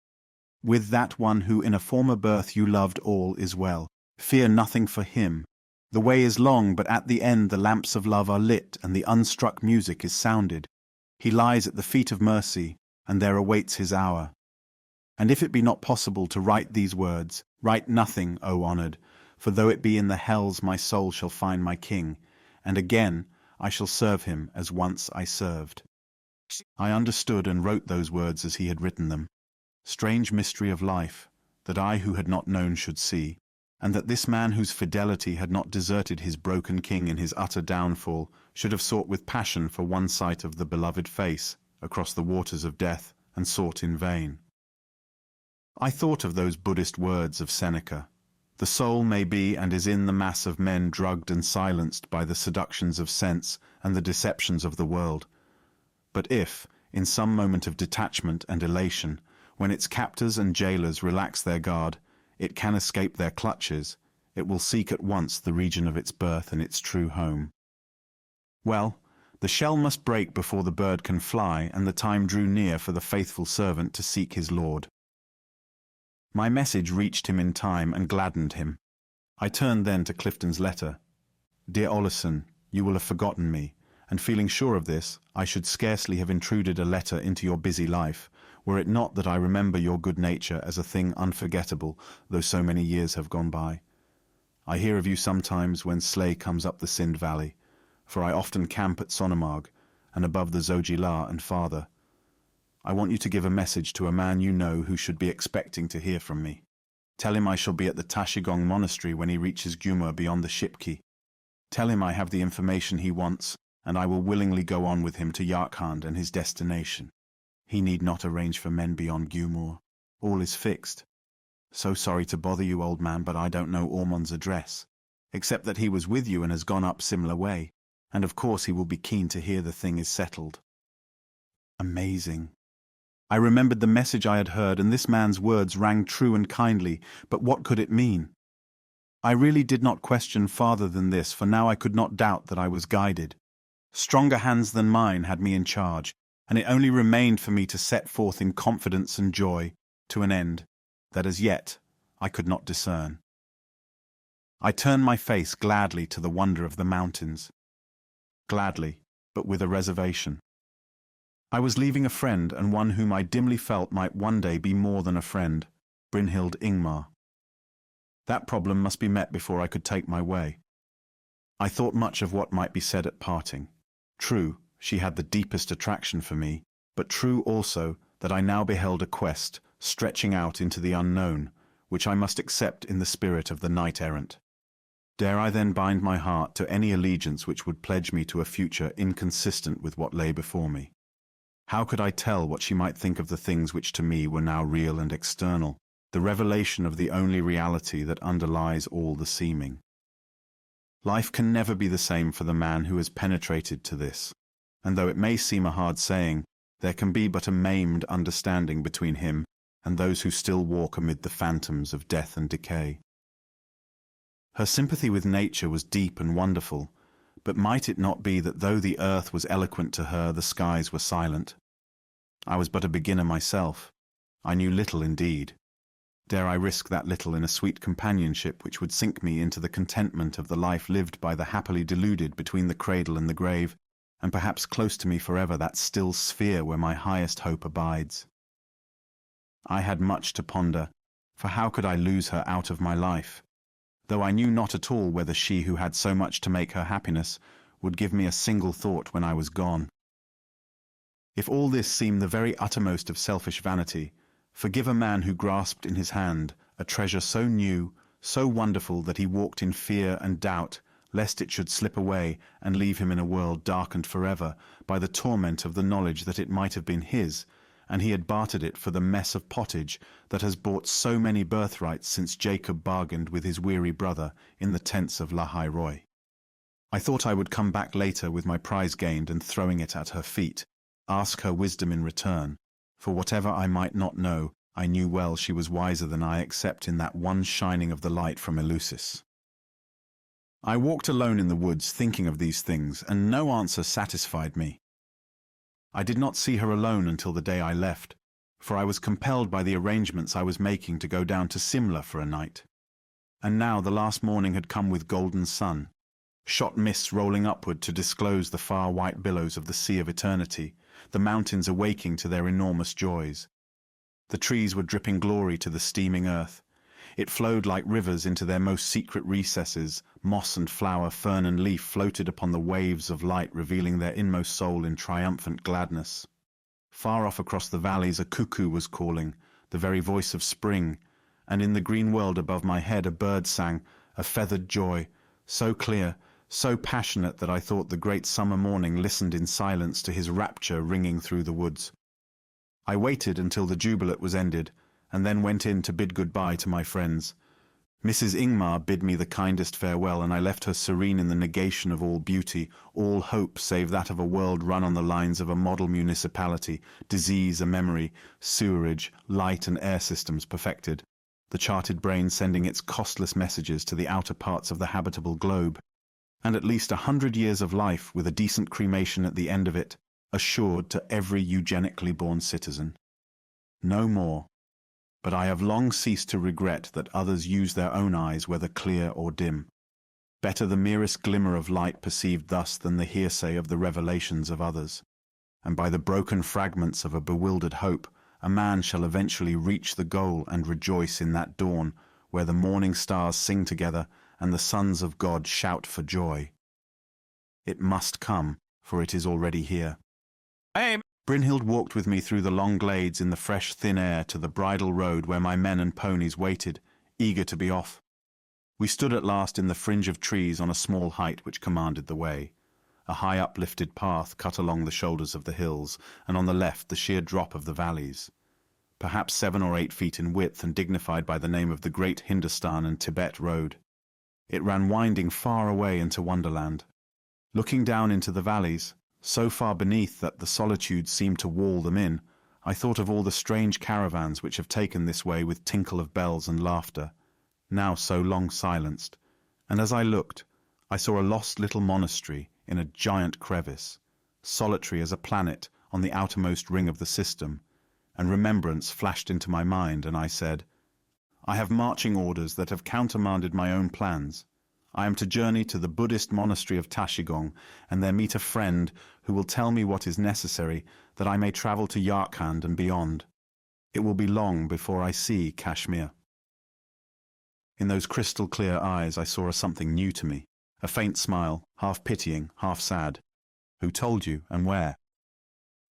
With that one who in a former birth you loved, all is well. Fear nothing for him. The way is long, but at the end the lamps of love are lit and the unstruck music is sounded. He lies at the feet of mercy, and there awaits his hour. And if it be not possible to write these words, write nothing, O honoured, for though it be in the hells my soul shall find my king, and again I shall serve him as once I served. I understood and wrote those words as he had written them. Strange mystery of life, that I who had not known should see, and that this man whose fidelity had not deserted his broken king in his utter downfall should have sought with passion for one sight of the beloved face across the waters of death, and sought in vain. I thought of those Buddhist words of Seneca. The soul may be and is in the mass of men drugged and silenced by the seductions of sense and the deceptions of the world. But if, in some moment of detachment and elation, when its captors and jailers relax their guard, it can escape their clutches, it will seek at once the region of its birth and its true home. Well, the shell must break before the bird can fly, and the time drew near for the faithful servant to seek his lord. My message reached him in time and gladdened him. I turned then to Clifton's letter. Dear Oleson, you will have forgotten me, and feeling sure of this, I should scarcely have intruded a letter into your busy life, were it not that I remember your good nature as a thing unforgettable, though so many years have gone by. I hear of you sometimes when sleigh comes up the Sind Valley, for I often camp at Sonamarg, and above the Zojila and farther. I want you to give a message to a man you know who should be expecting to hear from me. Tell him I shall be at the Tashigong Monastery when he reaches Gumur beyond the Shipki. Tell him I have the information he wants, and I will willingly go on with him to Yarkhand and his destination. He need not arrange for men beyond Gumur. All is fixed. So sorry to bother you, old man, but I don't know Ormond's address, except that he was with you and has gone up similar way, and of course he will be keen to hear the thing is settled. Amazing. I remembered the message I had heard, and this man's words rang true and kindly, but what could it mean? I really did not question farther than this, for now I could not doubt that I was guided. Stronger hands than mine had me in charge, and it only remained for me to set forth in confidence and joy to an end that as yet I could not discern. I turned my face gladly to the wonder of the mountains. Gladly, but with a reservation. I was leaving a friend, and one whom I dimly felt might one day be more than a friend, Brinhild Ingmar. That problem must be met before I could take my way. I thought much of what might be said at parting. True, she had the deepest attraction for me, but true also that I now beheld a quest stretching out into the unknown, which I must accept in the spirit of the knight-errant. Dare I then bind my heart to any allegiance which would pledge me to a future inconsistent with what lay before me? How could I tell what she might think of the things which to me were now real and external, the revelation of the only reality that underlies all the seeming? Life can never be the same for the man who has penetrated to this, and though it may seem a hard saying, there can be but a maimed understanding between him and those who still walk amid the phantoms of death and decay. Her sympathy with nature was deep and wonderful, but might it not be that though the earth was eloquent to her, the skies were silent? I was but a beginner myself. I knew little indeed. Dare I risk that little in a sweet companionship which would sink me into the contentment of the life lived by the happily deluded between the cradle and the grave, and perhaps close to me forever that still sphere where my highest hope abides? I had much to ponder, for how could I lose her out of my life? Though I knew not at all whether she who had so much to make her happiness would give me a single thought when I was gone. If all this seem the very uttermost of selfish vanity, forgive a man who grasped in his hand a treasure so new, so wonderful that he walked in fear and doubt, lest it should slip away and leave him in a world darkened forever by the torment of the knowledge that it might have been his, and he had bartered it for the mess of pottage that has bought so many birthrights since Jacob bargained with his weary brother in the tents of Lahai Roy. I thought I would come back later with my prize gained and throwing it at her feet, ask her wisdom in return, for whatever I might not know, I knew well she was wiser than I except in that one shining of the light from Eleusis. I walked alone in the woods thinking of these things, and no answer satisfied me. I did not see her alone until the day I left, for I was compelled by the arrangements I was making to go down to Simla for a night. And now the last morning had come with golden sun, shot mists rolling upward to disclose the far white billows of the sea of eternity, the mountains awaking to their enormous joys. The trees were dripping glory to the steaming earth. It flowed like rivers into their most secret recesses. Moss and flower, fern and leaf floated upon the waves of light, revealing their inmost soul in triumphant gladness. Far off across the valleys a cuckoo was calling, the very voice of spring, and in the green world above my head a bird sang, a feathered joy, so clear, so passionate that I thought the great summer morning listened in silence to his rapture ringing through the woods. I waited until the jubilate was ended, and then went in to bid good-bye to my friends. Mrs. Ingmar bid me the kindest farewell, and I left her serene in the negation of all beauty, all hope save that of a world run on the lines of a model municipality, disease a memory, sewerage, light and air systems perfected. the charted brain sending its costless messages to the outer parts of the habitable globe, and at least 100 years of life with a decent cremation at the end of it, assured to every eugenically born citizen. No more. But I have long ceased to regret that others use their own eyes, whether clear or dim. Better the merest glimmer of light perceived thus than the hearsay of the revelations of others. And by the broken fragments of a bewildered hope, a man shall eventually reach the goal and rejoice in that dawn where the morning stars sing together and the sons of God shout for joy. It must come, for it is already here. Hey! Brinhild walked with me through the long glades in the fresh thin air to the bridle road where my men and ponies waited, eager to be off. We stood at last in the fringe of trees on a small height which commanded the way. A high uplifted path cut along the shoulders of the hills, and on the left the sheer drop of the valleys. Perhaps 7 or 8 feet in width and dignified by the name of the Great Hindustan and Tibet Road. It ran winding far away into Wonderland. Looking down into the valleys, so far beneath that the solitude seemed to wall them in, I thought of all the strange caravans which have taken this way with tinkle of bells and laughter, now so long silenced, and as I looked, I saw a lost little monastery in a giant crevice, solitary as a planet on the outermost ring of the system, and remembrance flashed into my mind, and I said, I have marching orders that have countermanded my own plans. I am to journey to the Buddhist monastery of Tashigong and there meet a friend who will tell me what is necessary that I may travel to Yarkand and beyond. It will be long before I see Kashmir. In those crystal clear eyes I saw something new to me, a faint smile, half pitying, half sad. Who told you, and where?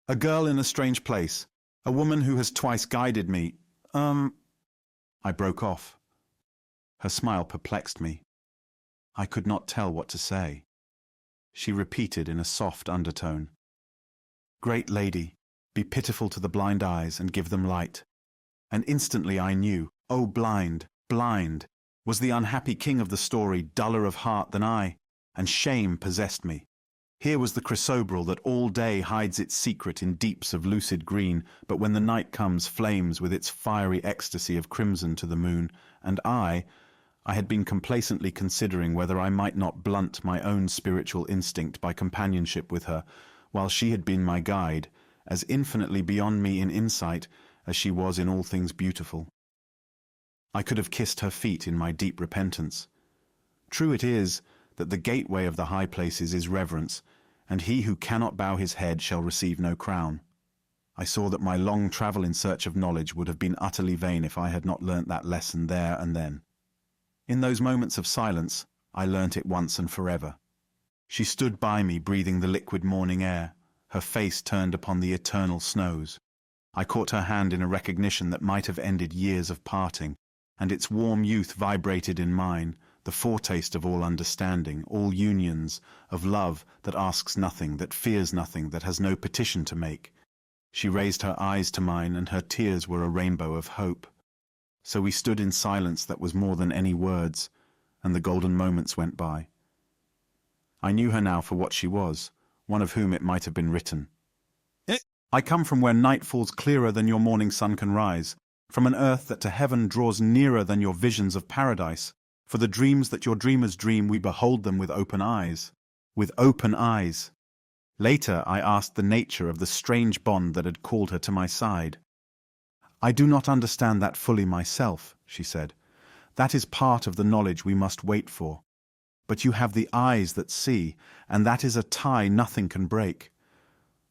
A girl in a strange place, a woman who has twice guided me. I broke off. Her smile perplexed me. I could not tell what to say. She repeated in a soft undertone, Great lady, be pitiful to the blind eyes and give them light. And instantly I knew, oh blind, blind, was the unhappy king of the story duller of heart than I, and shame possessed me. Here was the chrysoberyl that all day hides its secret in deeps of lucid green, but when the night comes flames with its fiery ecstasy of crimson to the moon, and I had been complacently considering whether I might not blunt my own spiritual instinct by companionship with her, while she had been my guide, as infinitely beyond me in insight as she was in all things beautiful. I could have kissed her feet in my deep repentance. True it is that the gateway of the high places is reverence, and he who cannot bow his head shall receive no crown. I saw that my long travel in search of knowledge would have been utterly vain if I had not learnt that lesson there and then. In those moments of silence, I learnt it once and forever. She stood by me, breathing the liquid morning air, her face turned upon the eternal snows. I caught her hand in a recognition that might have ended years of parting, and its warm youth vibrated in mine, the foretaste of all understanding, all unions, of love that asks nothing, that fears nothing, that has no petition to make. She raised her eyes to mine, and her tears were a rainbow of hope. So we stood in silence that was more than any words, and the golden moments went by. I knew her now for what she was, one of whom it might have been written. I come from where night falls clearer than your morning sun can rise, from an earth that to heaven draws nearer than your visions of paradise. For the dreams that your dreamers dream, we behold them with open eyes. With open eyes. Later I asked the nature of the strange bond that had called her to my side. I do not understand that fully myself, she said. That is part of the knowledge we must wait for. But you have the eyes that see, and that is a tie nothing can break.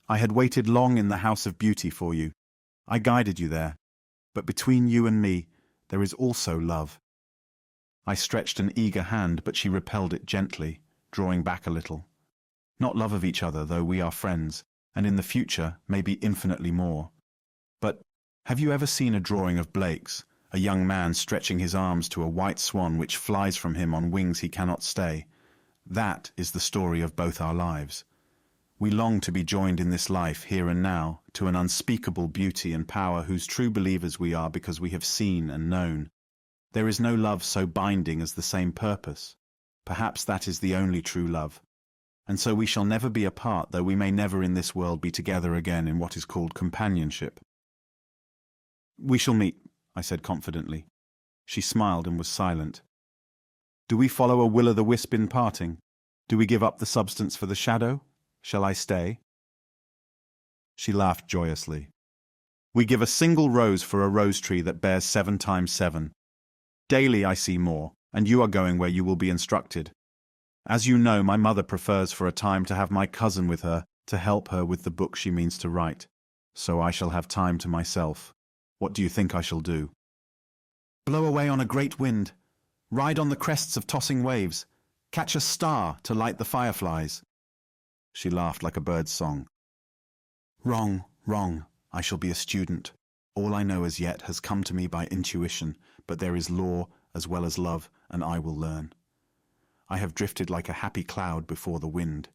I had waited long in the house of beauty for you. I guided you there. But between you and me, there is also love. I stretched an eager hand, but she repelled it gently, drawing back a little. Not love of each other, though we are friends, and in the future maybe infinitely more. But have you ever seen a drawing of Blake's, a young man stretching his arms to a white swan which flies from him on wings he cannot stay? That is the story of both our lives. We long to be joined in this life, here and now, to an unspeakable beauty and power whose true believers we are because we have seen and known. There is no love so binding as the same purpose. Perhaps that is the only true love. And so we shall never be apart, though we may never in this world be together again in what is called companionship. We shall meet, I said confidently. She smiled and was silent. Do we follow a will-o'-the-wisp in parting? Do we give up the substance for the shadow? Shall I stay? She laughed joyously. We give a single rose for a rose tree that bears 7 times 7. Daily I see more, and you are going where you will be instructed. As you know, my mother prefers for a time to have my cousin with her to help her with the book she means to write. So I shall have time to myself. What do you think I shall do? Blow away on a great wind. Ride on the crests of tossing waves. Catch a star to light the fireflies. She laughed like a bird's song. Wrong, wrong. I shall be a student. All I know as yet has come to me by intuition, but there is law as well as love, and I will learn. I have drifted like a happy cloud before the wind.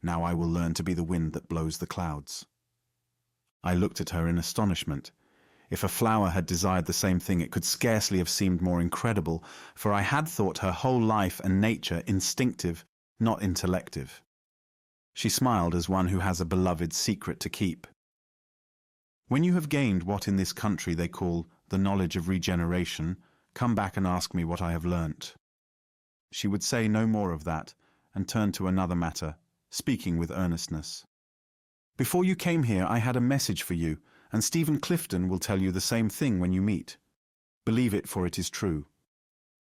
Now I will learn to be the wind that blows the clouds. I looked at her in astonishment. If a flower had desired the same thing, it could scarcely have seemed more incredible, for I had thought her whole life and nature instinctive, not intellective. She smiled as one who has a beloved secret to keep. When you have gained what in this country they call the knowledge of regeneration, come back and ask me what I have learnt. She would say no more of that, and turn to another matter, speaking with earnestness. Before you came here, I had a message for you, and Stephen Clifton will tell you the same thing when you meet. Believe it, for it is true.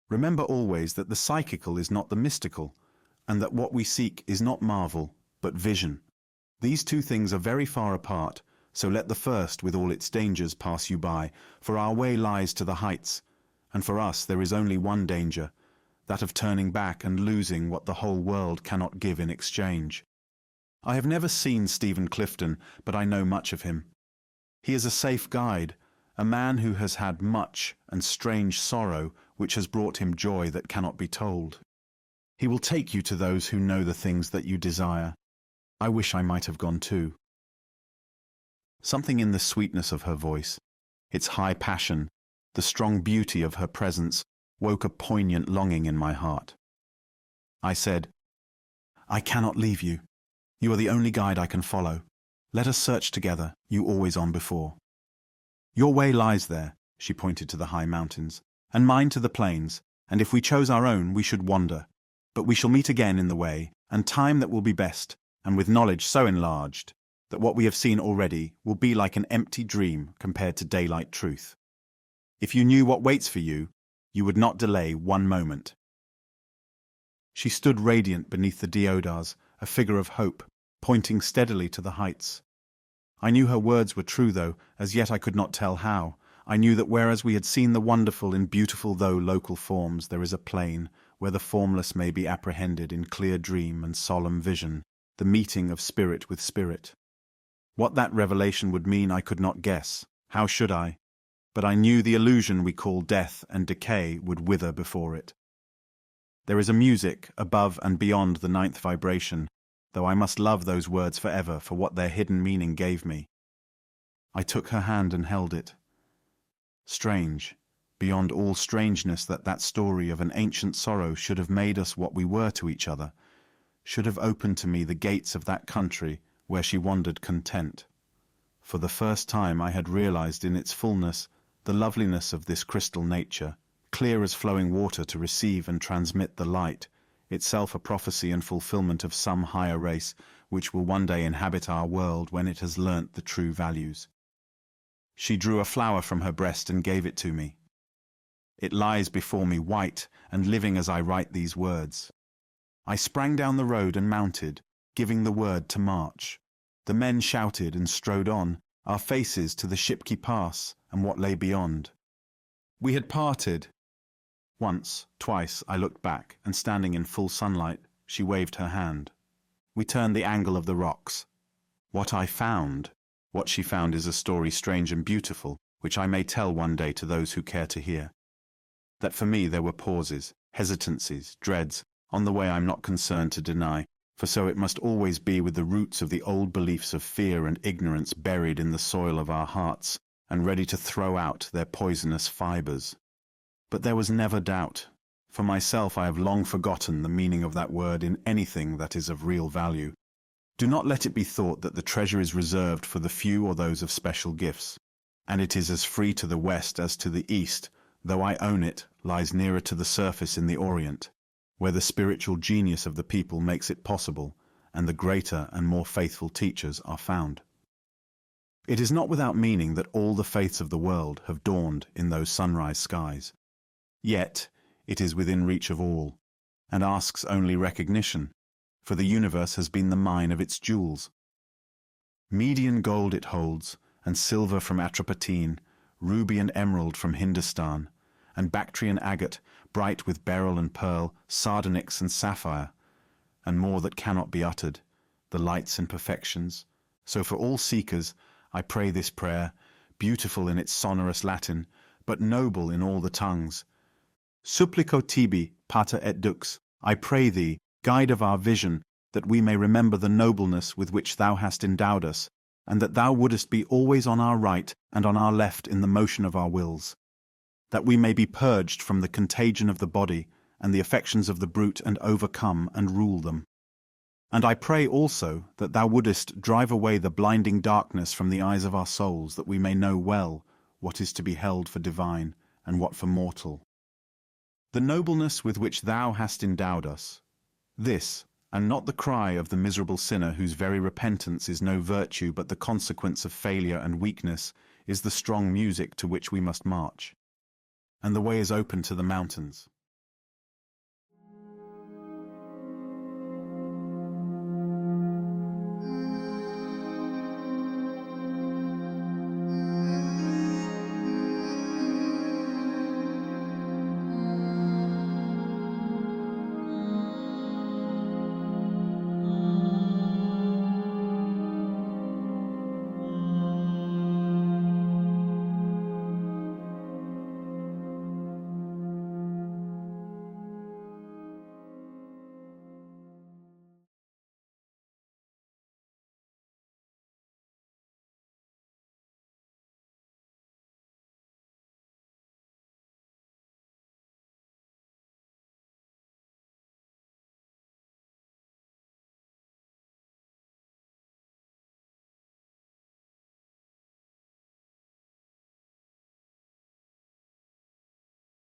Remember always that the psychical is not the mystical, and that what we seek is not marvel, but vision. These two things are very far apart, so let the first with all its dangers pass you by, for our way lies to the heights, and for us there is only one danger, that of turning back and losing what the whole world cannot give in exchange. I have never seen Stephen Clifton, but I know much of him. He is a safe guide, a man who has had much and strange sorrow which has brought him joy that cannot be told. He will take you to those who know the things that you desire. I wish I might have gone too. Something in the sweetness of her voice, its high passion, the strong beauty of her presence, woke a poignant longing in my heart. I said, I cannot leave you. You are the only guide I can follow. Let us search together, you always on before. Your way lies there, she pointed to the high mountains, and mine to the plains, and if we chose our own, we should wander. But we shall meet again in the way, and time that will be best, and with knowledge so enlarged, that what we have seen already will be like an empty dream compared to daylight truth. If you knew what waits for you, you would not delay one moment. She stood radiant beneath the deodars, a figure of hope, pointing steadily to the heights. I knew her words were true, though, as yet I could not tell how. I knew that whereas we had seen the wonderful in beautiful though local forms, there is a plane where the formless may be apprehended in clear dream and solemn vision, the meeting of spirit with spirit. What that revelation would mean I could not guess. How should I? But I knew the illusion we call death and decay would wither before it. There is a music above and beyond the 9th vibration, though I must love those words forever for what their hidden meaning gave me. I took her hand and held it. Strange, beyond all strangeness, that story of an ancient sorrow should have made us what we were to each other, should have opened to me the gates of that country where she wandered content. For the first time I had realized in its fullness the loveliness of this crystal nature, clear as flowing water to receive and transmit the light, itself a prophecy and fulfillment of some higher race which will one day inhabit our world when it has learnt the true values. She drew a flower from her breast and gave it to me. It lies before me white and living as I write these words. I sprang down the road and mounted, giving the word to march. The men shouted and strode on, our faces to the Shipki Pass and what lay beyond. We had parted. Once, twice, I looked back, and standing in full sunlight, she waved her hand. We turned the angle of the rocks. What she found is a story strange and beautiful, which I may tell one day to those who care to hear. That for me there were pauses, hesitancies, dreads, on the way I'm not concerned to deny, for so it must always be with the roots of the old beliefs of fear and ignorance buried in the soil of our hearts, and ready to throw out their poisonous fibres. But there was never doubt. For myself I have long forgotten the meaning of that word in anything that is of real value. Do not let it be thought that the treasure is reserved for the few or those of special gifts, and it is as free to the west as to the east, though I own it, lies nearer to the surface in the Orient, where the spiritual genius of the people makes it possible, and the greater and more faithful teachers are found. It is not without meaning that all the faiths of the world have dawned in those sunrise skies. Yet, it is within reach of all, and asks only recognition, for the universe has been the mine of its jewels. Median gold it holds, and silver from Atropatene, ruby and emerald from Hindustan, and Bactrian agate, bright with beryl and pearl, sardonyx and sapphire, and more that cannot be uttered, the lights and perfections. So for all seekers, I pray this prayer, beautiful in its sonorous Latin, but noble in all the tongues. Supplico tibi, pater et dux, I pray thee, guide of our vision, that we may remember the nobleness with which thou hast endowed us, and that thou wouldest be always on our right and on our left in the motion of our wills, that we may be purged from the contagion of the body and the affections of the brute and overcome and rule them. And I pray also that thou wouldest drive away the blinding darkness from the eyes of our souls, that we may know well what is to be held for divine and what for mortal. The nobleness with which thou hast endowed us, this, and not the cry of the miserable sinner whose very repentance is no virtue but the consequence of failure and weakness, is the strong music to which we must march. And the way is open to the mountains.